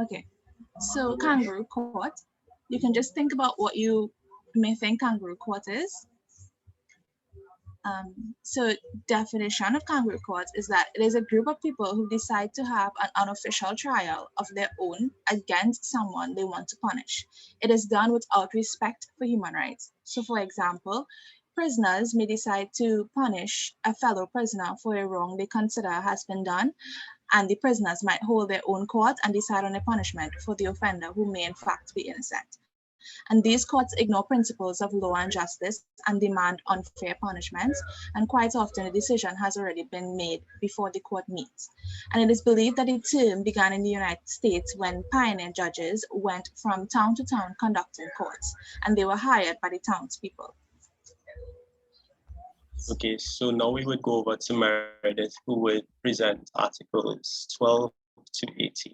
Speaker 17: Okay, so kangaroo court, you can just think about what you may think kangaroo court is. So definition of kangaroo court is that it is a group of people who decide to have an unofficial trial of their own against someone they want to punish. It is done without respect for human rights. So for example, prisoners may decide to punish a fellow prisoner for a wrong they consider has been done, and the prisoners might hold their own court and decide on a punishment for the offender who may in fact be innocent. And these courts ignore principles of law and justice and demand unfair punishments, and quite often a decision has already been made before the court meets. And it is believed that the term began in the United States when pioneer judges went from town to town conducting courts, and they were hired by the townspeople.
Speaker 6: Okay, so now we would go over to Meredith, who would present Articles 12 to 18.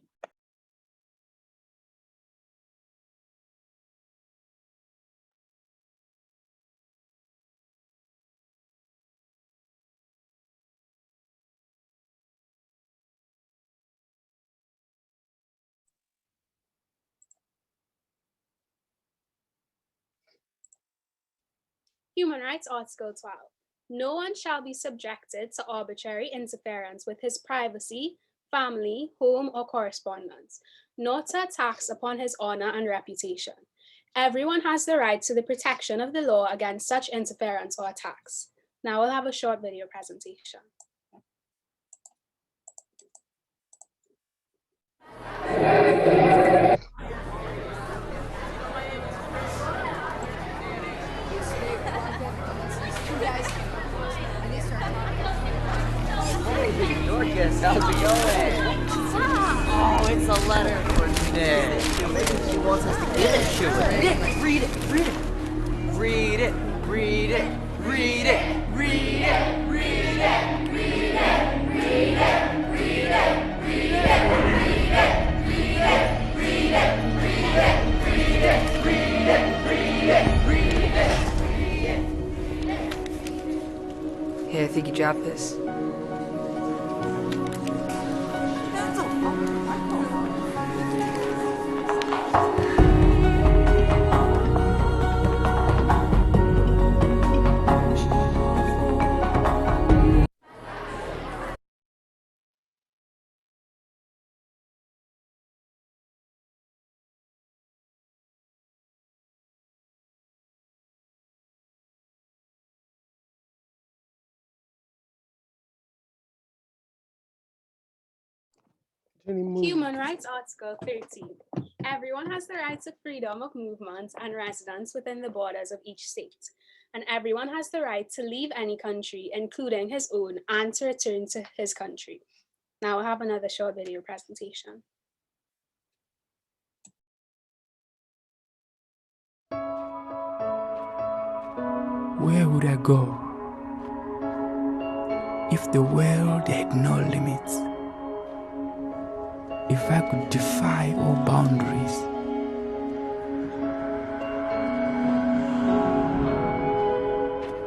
Speaker 2: Human Rights Article 12. No one shall be subjected to arbitrary interference with his privacy, family, home, or correspondence, nor to attacks upon his honor and reputation. Everyone has the right to the protection of the law against such interference or attacks. Now we'll have a short video presentation.
Speaker 9: Dorcas, how's it going? Oh, it's a letter for Nick. Maybe she wants us to get it to her. Nick, read it, read it. Read it, read it, read it, read it, read it, read it, read it, read it, read it, read it, read it, read it, read it, read it, read it, read it, read it.
Speaker 5: Hey, I think you dropped this.
Speaker 2: Human Rights Article 13. Everyone has the right to freedom of movement and residence within the borders of each state, and everyone has the right to leave any country, including his own, and to return to his country. Now we'll have another short video presentation.
Speaker 3: Where would I go if the world had no limits? If I could defy all boundaries?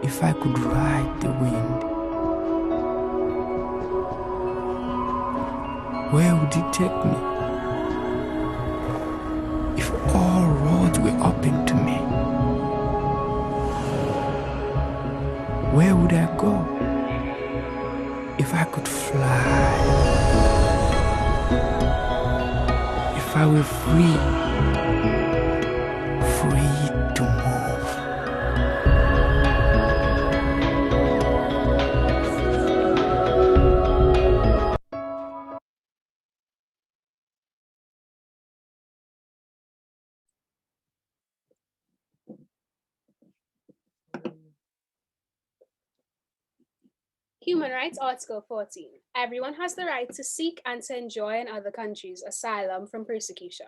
Speaker 3: If I could ride the wind, where would it take me? If all roads were open to me, where would I go? If I could fly, if I were free to move.
Speaker 2: Human Rights Article 14. Everyone has the right to seek and to enjoy in other countries asylum from persecution.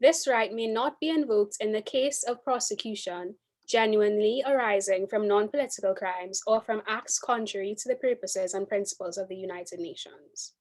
Speaker 2: This right may not be invoked in the case of prosecution genuinely arising from non-political crimes or from acts contrary to the purposes and principles of the United Nations.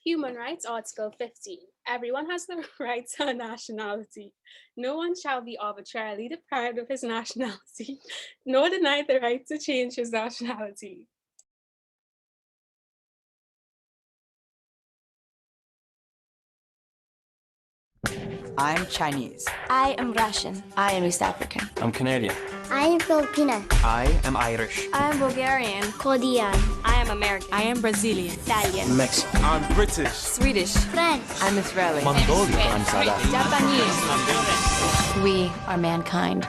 Speaker 2: Human Rights Article 15. Everyone has the right to a nationality. No one shall be arbitrarily deprived of his nationality, nor denied the right to change his nationality.
Speaker 4: I'm Chinese.
Speaker 14: I am Russian.
Speaker 4: I am East African.
Speaker 16: I'm Canadian.
Speaker 14: I am Filipina.
Speaker 16: I am Irish.
Speaker 14: I am Bulgarian. Korean.
Speaker 5: I am American. I am Brazilian.
Speaker 14: Italian.
Speaker 16: Mexican. I'm British.
Speaker 5: Swedish.
Speaker 14: French.
Speaker 5: I'm Israeli.
Speaker 16: Mongolian. I'm South African.
Speaker 5: Japanese. We are mankind.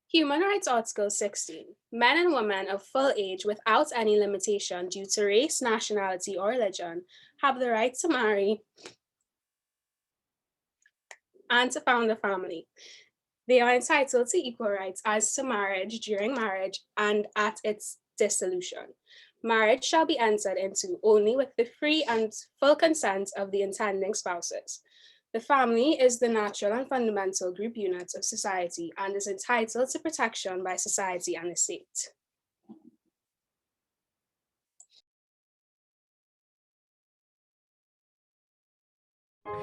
Speaker 2: Human Rights Article 16. Men and women of full age without any limitation due to race, nationality, or religion have the right to marry and to found a family. They are entitled to equal rights as to marriage, during marriage, and at its dissolution. Marriage shall be entered into only with the free and full consent of the intending spouses. The family is the natural and fundamental group unit of society and is entitled to protection by society and the state.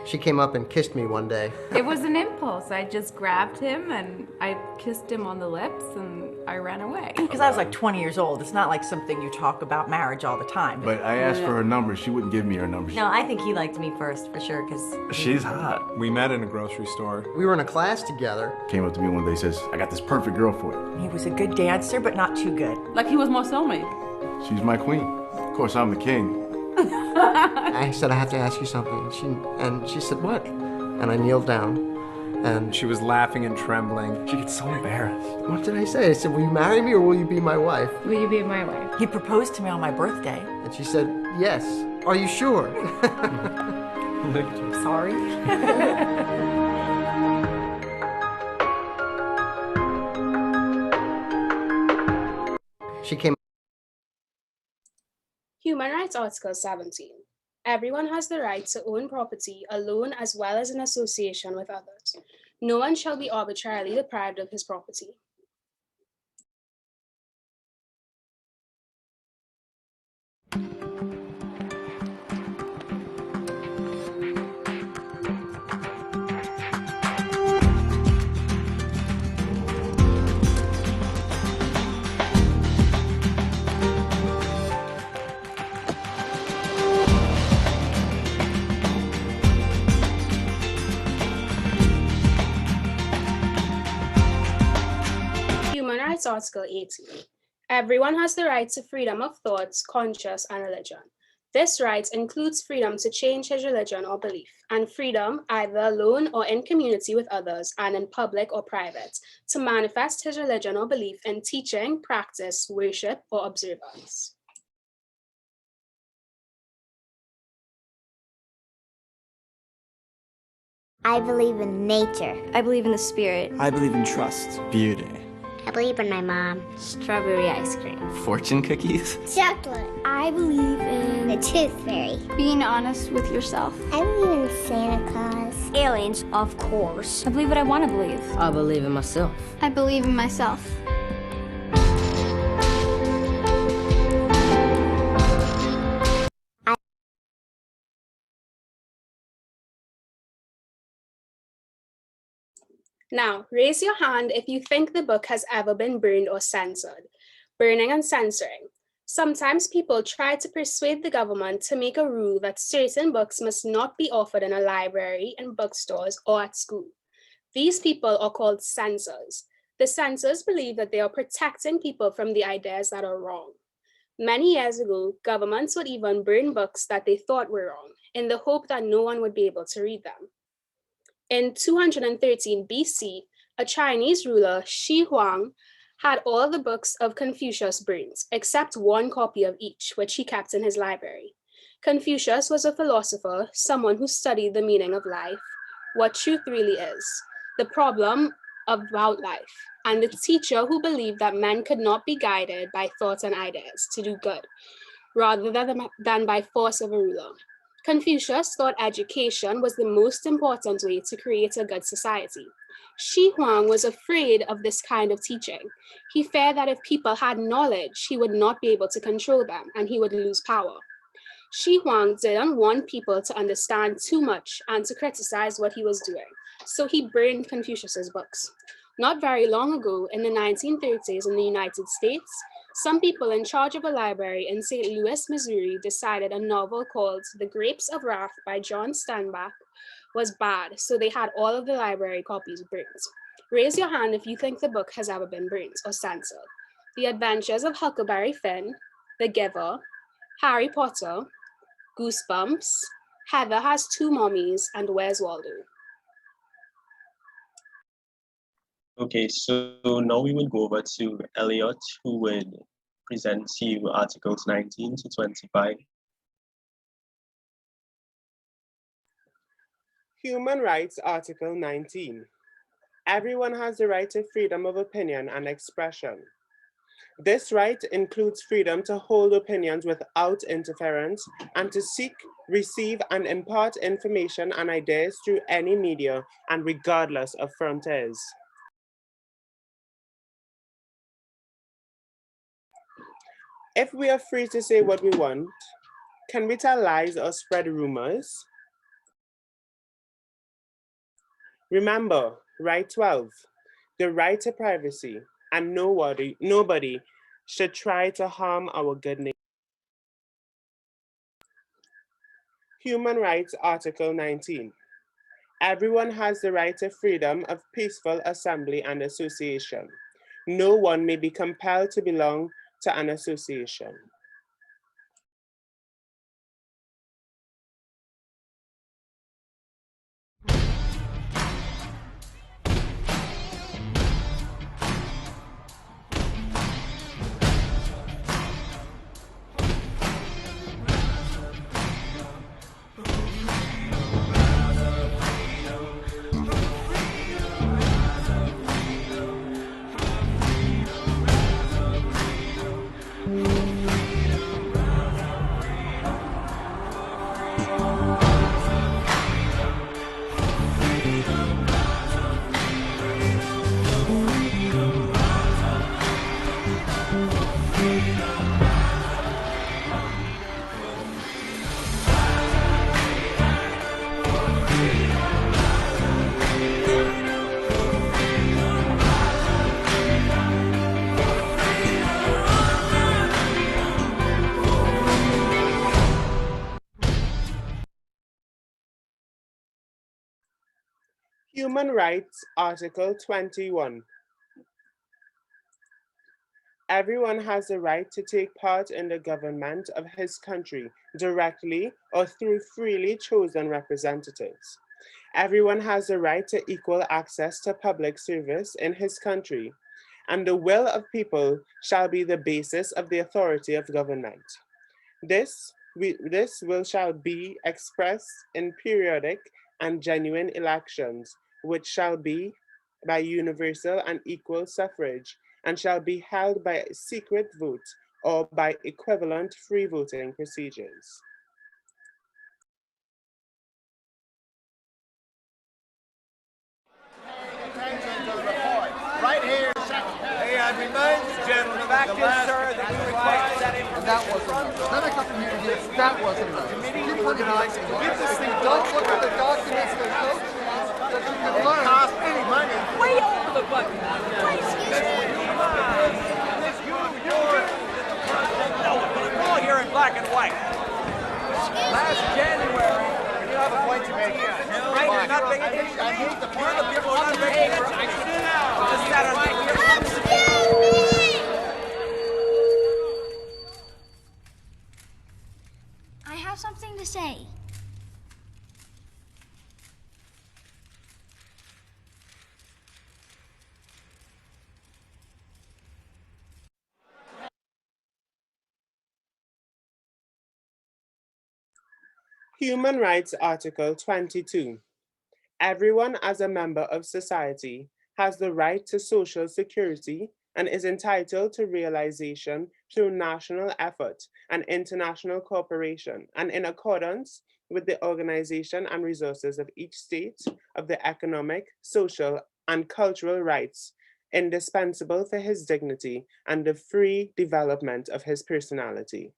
Speaker 24: She came up and kissed me one day.
Speaker 25: It was an impulse. I just grabbed him and I kissed him on the lips and I ran away.
Speaker 26: Because I was like 20 years old. It's not like something you talk about marriage all the time.
Speaker 19: But I asked for her number. She wouldn't give me her number.
Speaker 26: No, I think he liked me first, for sure, because...
Speaker 19: She's hot.
Speaker 27: We met in a grocery store.
Speaker 24: We were in a class together.
Speaker 19: Came up to me one day, says, I got this perfect girl for you.
Speaker 26: He was a good dancer, but not too good.
Speaker 25: Like he was my soulmate.
Speaker 19: She's my queen. Of course, I'm the king.
Speaker 24: I said, I have to ask you something. She said, what? And I kneeled down, and...
Speaker 27: She was laughing and trembling. She gets so embarrassed.
Speaker 24: What did I say? I said, will you marry me or will you be my wife?
Speaker 25: Will you be my wife?
Speaker 26: He proposed to me on my birthday.
Speaker 24: And she said, yes. Are you sure?
Speaker 26: Sorry.
Speaker 24: She came...
Speaker 2: Human Rights Article 17. Everyone has the right to own property alone as well as in association with others. No one shall be arbitrarily deprived of his property. Article 18. Everyone has the right to freedom of thoughts, conscience, and religion. This right includes freedom to change his religion or belief, and freedom, either alone or in community with others and in public or private, to manifest his religion or belief in teaching, practice, worship, or observance.
Speaker 14: I believe in nature.
Speaker 7: I believe in the spirit.
Speaker 8: I believe in trust.
Speaker 11: Beauty.
Speaker 14: I believe in my mom.
Speaker 7: Strawberry ice cream.
Speaker 11: Fortune cookies.
Speaker 14: Chocolate. I believe in the tooth fairy.
Speaker 7: Being honest with yourself.
Speaker 14: I believe in Santa Claus.
Speaker 7: Aliens, of course. I believe what I want to believe.
Speaker 12: I believe in myself.
Speaker 7: I believe in myself.
Speaker 2: Now, raise your hand if you think the book has ever been burned or censored. Burning and censoring. Sometimes people try to persuade the government to make a rule that certain books must not be offered in a library, in bookstores, or at school. These people are called censors. The censors believe that they are protecting people from the ideas that are wrong. Many years ago, governments would even burn books that they thought were wrong, in the hope that no one would be able to read them. In 213 BC, a Chinese ruler, Shi Huang, had all the books of Confucius burned, except one copy of each, which he kept in his library. Confucius was a philosopher, someone who studied the meaning of life, what truth really is, the problem about life, and the teacher who believed that men could not be guided by thoughts and ideas to do good, rather than by force of a ruler. Confucius thought education was the most important way to create a good society. Shi Huang was afraid of this kind of teaching. He feared that if people had knowledge, he would not be able to control them and he would lose power. Shi Huang didn't want people to understand too much and to criticize what he was doing, so he burned Confucius's books. Not very long ago, in the 1930s in the United States, some people in charge of a library in St. Louis, Missouri, decided a novel called The Grapes of Wrath by John Steinbeck was bad, so they had all of the library copies burnt. Raise your hand if you think the book has ever been burnt or censored. The Adventures of Huckleberry Finn, The Giver, Harry Potter, Goosebumps, Heather Has Two Mommies, and Where's Waldo?
Speaker 6: Okay, so now we will go over to Elliot, who would present to you Articles 19 to 25.
Speaker 13: Human Rights Article 19. Everyone has the right to freedom of opinion and expression. This right includes freedom to hold opinions without interference and to seek, receive, and impart information and ideas through any media and regardless of frontiers. If we are free to say what we want, can we tell lies or spread rumors? Remember, right 12, the right to privacy, and nobody should try to harm our good name. Human Rights Article 19. Everyone has the right to freedom of peaceful assembly and association. No one may be compelled to belong to an association. Human Rights Article 21. Everyone has the right to take part in the government of his country directly or through freely chosen representatives. Everyone has the right to equal access to public service in his country, and the will of people shall be the basis of the authority of government. This will shall be expressed in periodic and genuine elections, which shall be by universal and equal suffrage, and shall be held by secret vote or by equivalent free voting procedures.
Speaker 8: Right here, hey, I remind you, gentlemen, the fact is, sir, that we require that information. That wasn't enough. Let me come from here. That wasn't enough. Keep putting it get this thing. Don't look at the documents that you can learn. Cost any money. Way over the button. No, we're all here in black and white. Last January, you have a point to make. Right, you're not paying attention to me. You're the people not paying attention.
Speaker 7: I have something to say.
Speaker 13: Human Rights Article 22. Everyone as a member of society has the right to social security and is entitled to realization through national effort and international cooperation, and in accordance with the organization and resources of each state of the economic, social, and cultural rights indispensable for his dignity and the free development of his personality.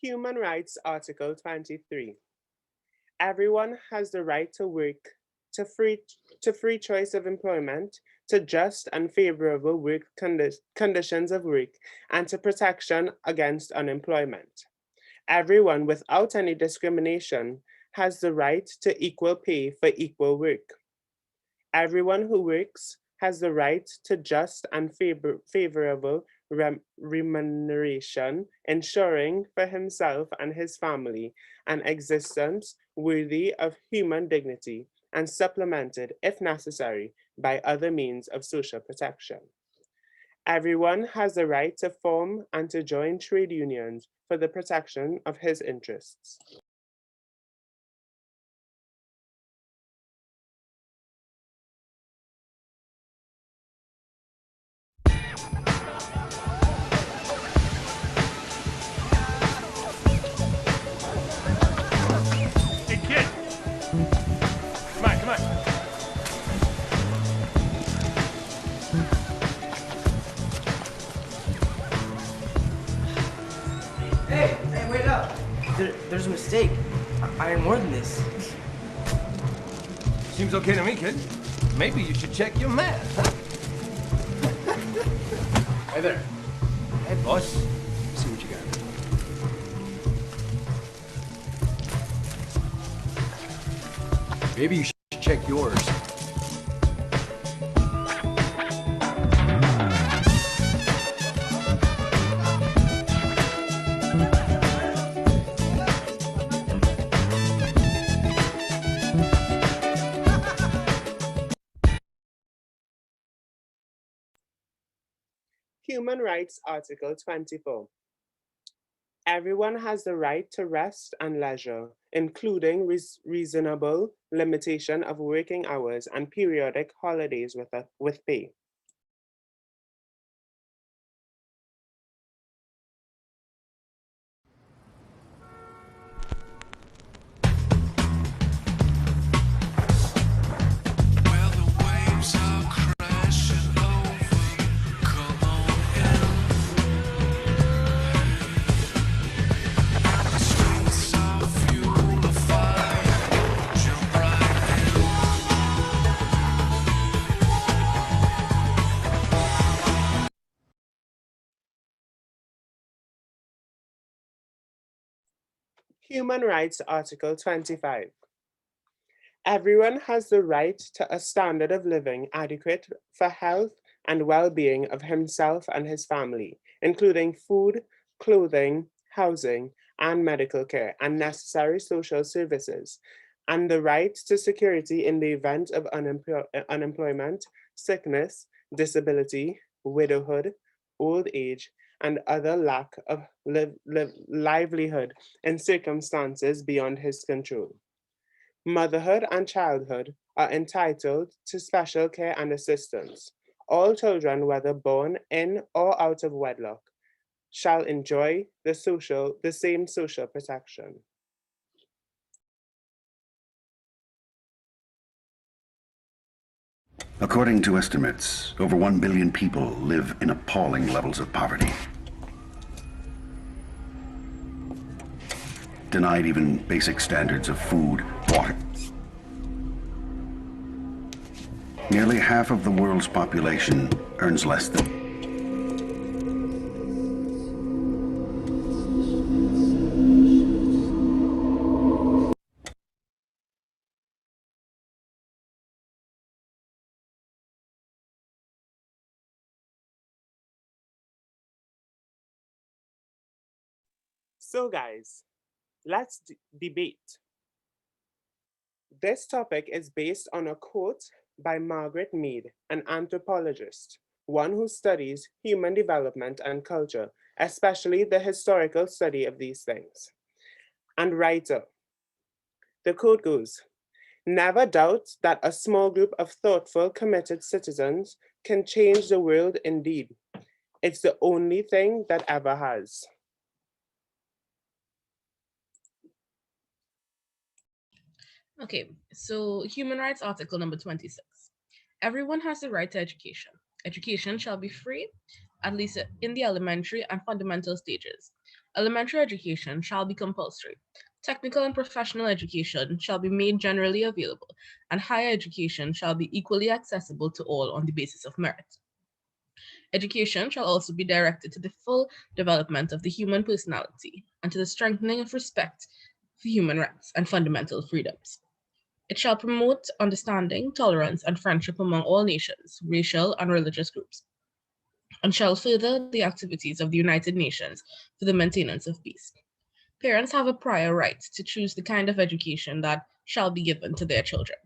Speaker 13: Human Rights Article 23. Everyone has the right to work, to free choice of employment, to just and favorable work conditions of work, and to protection against unemployment. Everyone, without any discrimination, has the right to equal pay for equal work. Everyone who works has the right to just and favorable remuneration, ensuring for himself and his family an existence worthy of human dignity and supplemented, if necessary, by other means of social protection. Everyone has the right to form and to join trade unions for the protection of his interests.
Speaker 9: There's a mistake. I earn more than this.
Speaker 21: Seems okay to me, kid. Maybe you should check your math, huh?
Speaker 19: Hey there.
Speaker 21: Hey, boss.
Speaker 19: See what you got. Maybe you should check yours.
Speaker 13: Human Rights Article 24. Everyone has the right to rest and leisure, including reasonable limitation of working hours and periodic holidays with pay. Human Rights Article 25. Everyone has the right to a standard of living adequate for health and well-being of himself and his family, including food, clothing, housing, and medical care, and necessary social services, and the right to security in the event of unemployment, sickness, disability, widowhood, old age, and other lack of livelihood in circumstances beyond his control. Motherhood and childhood are entitled to special care and assistance. All children, whether born in or out of wedlock, shall enjoy the same social protection.
Speaker 10: According to estimates, over 1 billion people live in appalling levels of poverty. Denied even basic standards of food, water. Nearly half of the world's population earns less than.
Speaker 13: So guys, let's debate. This topic is based on a quote by Margaret Mead, an anthropologist, one who studies human development and culture, especially the historical study of these things, and writer. The quote goes, "Never doubt that a small group of thoughtful, committed citizens can change the world indeed. It's the only thing that ever has."
Speaker 11: Okay, so Human Rights Article number 26. Everyone has the right to education. Education shall be free, at least in the elementary and fundamental stages. Elementary education shall be compulsory. Technical and professional education shall be made generally available, and higher education shall be equally accessible to all on the basis of merit. Education shall also be directed to the full development of the human personality and to the strengthening of respect for human rights and fundamental freedoms. It shall promote understanding, tolerance, and friendship among all nations, racial and religious groups, and shall further the activities of the United Nations for the maintenance of peace. Parents have a prior right to choose the kind of education that shall be given to their children.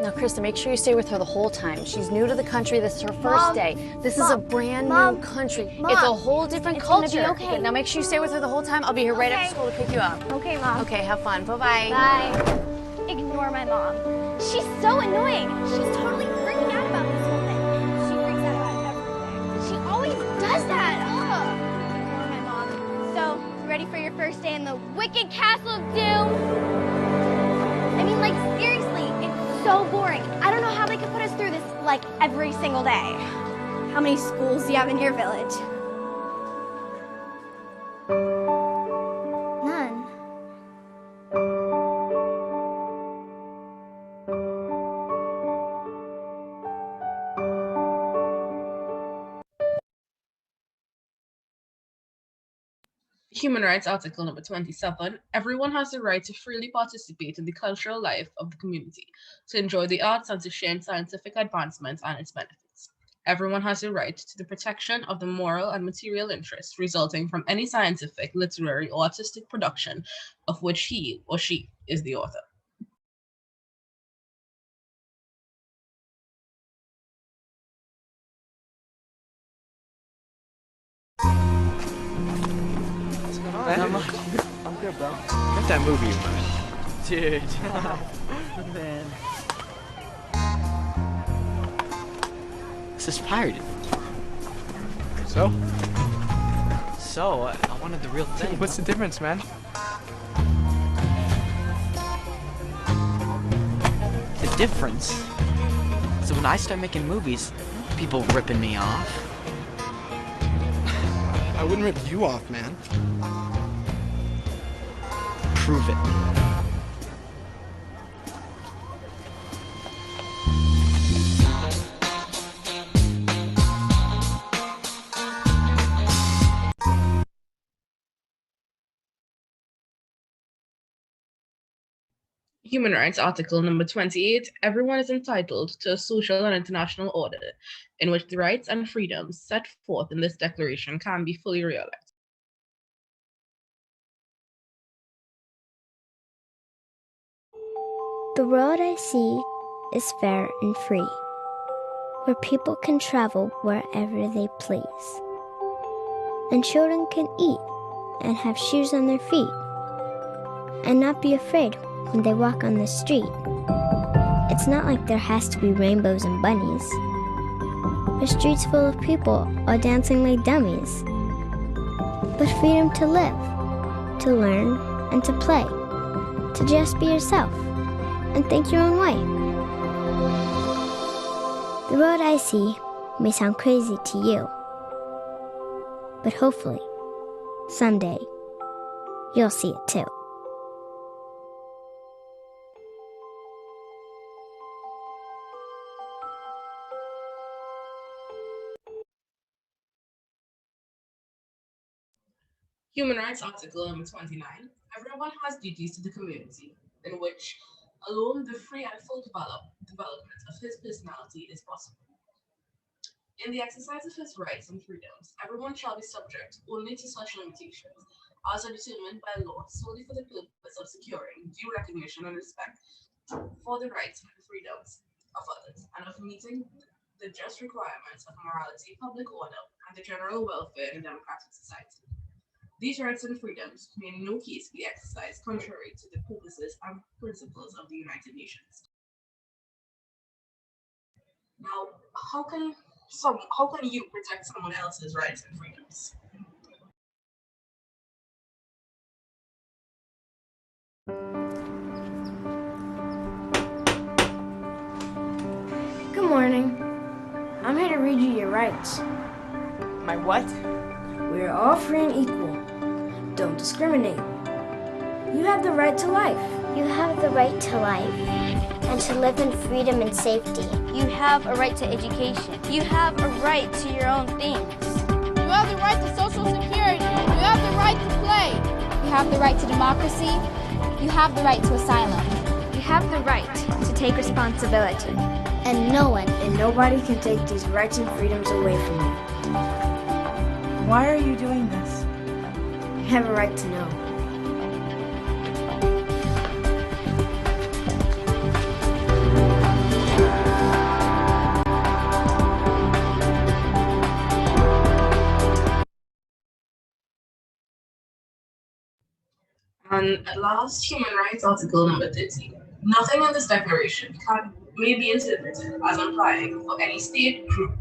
Speaker 5: Now, Krista, make sure you stay with her the whole time. She's new to the country. This is her first
Speaker 7: Mom,
Speaker 5: day. This is a
Speaker 7: Mom,
Speaker 5: brand
Speaker 7: Mom,
Speaker 5: new country.
Speaker 7: Mom,
Speaker 5: It's a whole different
Speaker 7: it's gonna
Speaker 5: culture.
Speaker 7: be okay.
Speaker 5: But now make sure you stay with her the whole time. I'll be here right after school to pick you up.
Speaker 7: Okay, Mom.
Speaker 5: Okay, have fun. Bye-bye.
Speaker 7: Bye. Ignore my mom. She's so annoying. She's totally freaking out about this whole thing. She freaks out about everything. She always does that. Ugh. Ignore my mom. So, ready for your first day in the wicked castle of doom? I mean, like, seriously, it's so boring. I don't know how they can put us through this, like, every single day. How many schools do you have in your village? None.
Speaker 11: Human Rights Article number 27. Everyone has the right to freely participate in the cultural life of the community, to enjoy the arts, and to share in scientific advancements and its benefits. Everyone has the right to the protection of the moral and material interests resulting from any scientific, literary, or artistic production of which he or she is the author.
Speaker 9: I'm good, bro.
Speaker 21: Get that movie, man.
Speaker 9: Dude. Man. This is pirated.
Speaker 21: So?
Speaker 9: So, I wanted the real thing.
Speaker 21: What's the difference, man?
Speaker 9: The difference is when I start making movies, people ripping me off.
Speaker 21: I wouldn't rip you off, man.
Speaker 9: Prove it.
Speaker 11: Human Rights Article number 28, everyone is entitled to a social and international order in which the rights and freedoms set forth in this declaration can be fully realized.
Speaker 14: The world I see is fair and free, where people can travel wherever they please, and children can eat and have shoes on their feet, and not be afraid when they walk on the street. It's not like there has to be rainbows and bunnies, where streets full of people are dancing like dummies, but freedom to live, to learn, and to play, to just be yourself and think your own way. The road I see may sound crazy to you, but hopefully, someday, you'll see it too.
Speaker 11: Human Rights Article number 29, everyone has duties to the community, in which alone the free and full development of his personality is possible. In the exercise of his rights and freedoms, everyone shall be subject only to such limitations as are determined by law solely for the purpose of securing due recognition and respect for the rights and freedoms of others, and of meeting the just requirements of morality, public order, and the general welfare in a democratic society. These rights and freedoms may in no case be exercised contrary to the purposes and principles of the United Nations. Now, how can you protect someone else's rights and freedoms?
Speaker 1: Good morning. I'm here to read you your rights.
Speaker 26: My what?
Speaker 1: We are all free and equal. Don't discriminate. You have the right to life.
Speaker 14: You have the right to life and to live in freedom and safety.
Speaker 7: You have a right to education. You have a right to your own things. You have the right to social security. You have the right to play. You have the right to democracy. You have the right to asylum.
Speaker 1: You have the right
Speaker 14: To take responsibility.
Speaker 1: and no one and nobody can take these rights and freedoms away from you.
Speaker 26: Why are you doing this?
Speaker 1: You have a right to know.
Speaker 11: And at last, Human Rights Article number 30. Nothing in this declaration may be interpreted as implying for any state, group,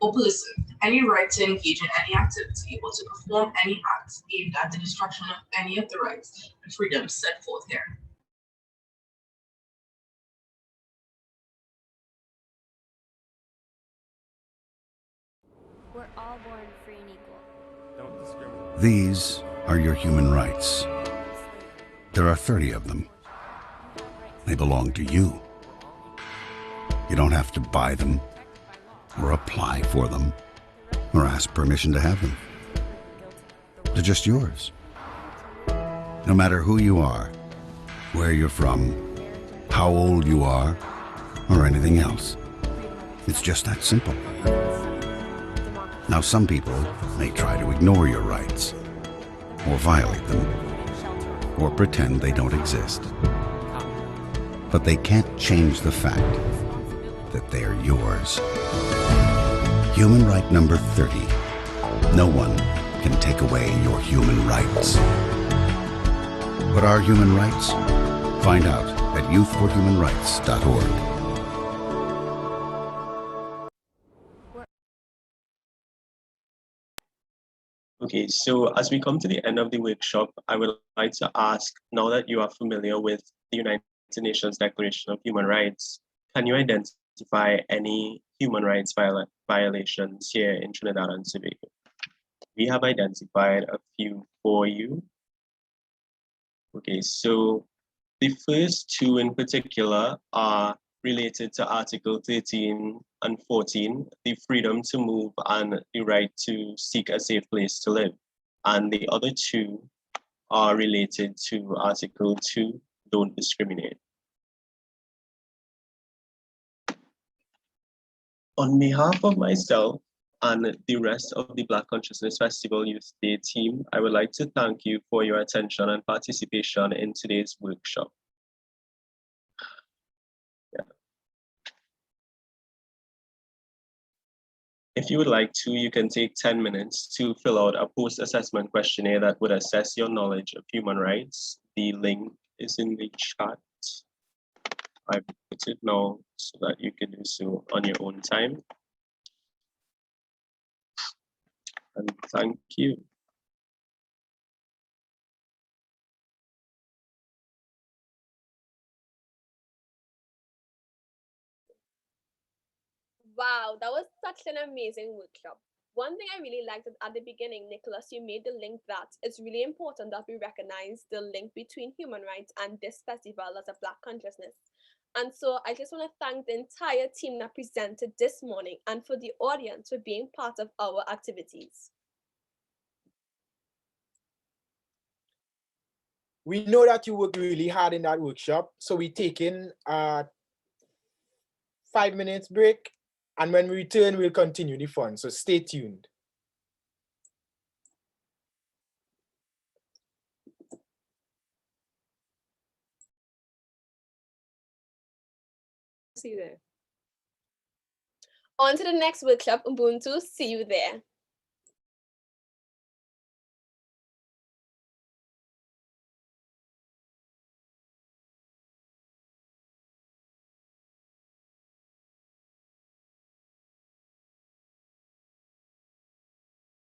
Speaker 11: or person any right to engage in any activity or to perform any act aimed at the destruction of any of the rights and freedoms set forth here.
Speaker 14: We're all born free and equal.
Speaker 19: Don't discriminate.
Speaker 10: These are your human rights. There are 30 of them. They belong to you. You don't have to buy them, or apply for them, or ask permission to have them. They're just yours. No matter who you are, where you're from, how old you are, or anything else. It's just that simple. Now, some people may try to ignore your rights, or violate them, or pretend they don't exist. But they can't change the fact that they're yours. Human right number 30. No one can take away your human rights. What are human rights? Find out at youthforhumanrights.org.
Speaker 6: Okay, so as we come to the end of the workshop, I would like to ask, now that you are familiar with the United Nations Declaration of Human Rights, can you identify any human rights violations here in Trinidad and Tobago? We have identified a few for you. Okay, so the first two in particular are related to Article 13 and 14, the freedom to move and the right to seek a safe place to live. And the other two are related to Article 2, don't discriminate. On behalf of myself and the rest of the Black Consciousness Festival Youth Day team, I would like to thank you for your attention and participation in today's workshop. If you would like to, you can take 10 minutes to fill out a post-assessment questionnaire that would assess your knowledge of human rights. The link is in the chat. I put it now so that you can do so on your own time. And thank you.
Speaker 12: Wow, that was such an amazing workshop. One thing I really liked at the beginning, Nicholas, you made the link that it's really important that we recognize the link between human rights and this festival as a Black consciousness. And so I just want to thank the entire team that presented this morning and for the audience for being part of our activities.
Speaker 15: We know that you worked really hard in that workshop, so we're taking a 5 minutes break. And when we return, we'll continue the fun. So stay tuned.
Speaker 12: See you there. On to the next workshop, Ubuntu. See you there.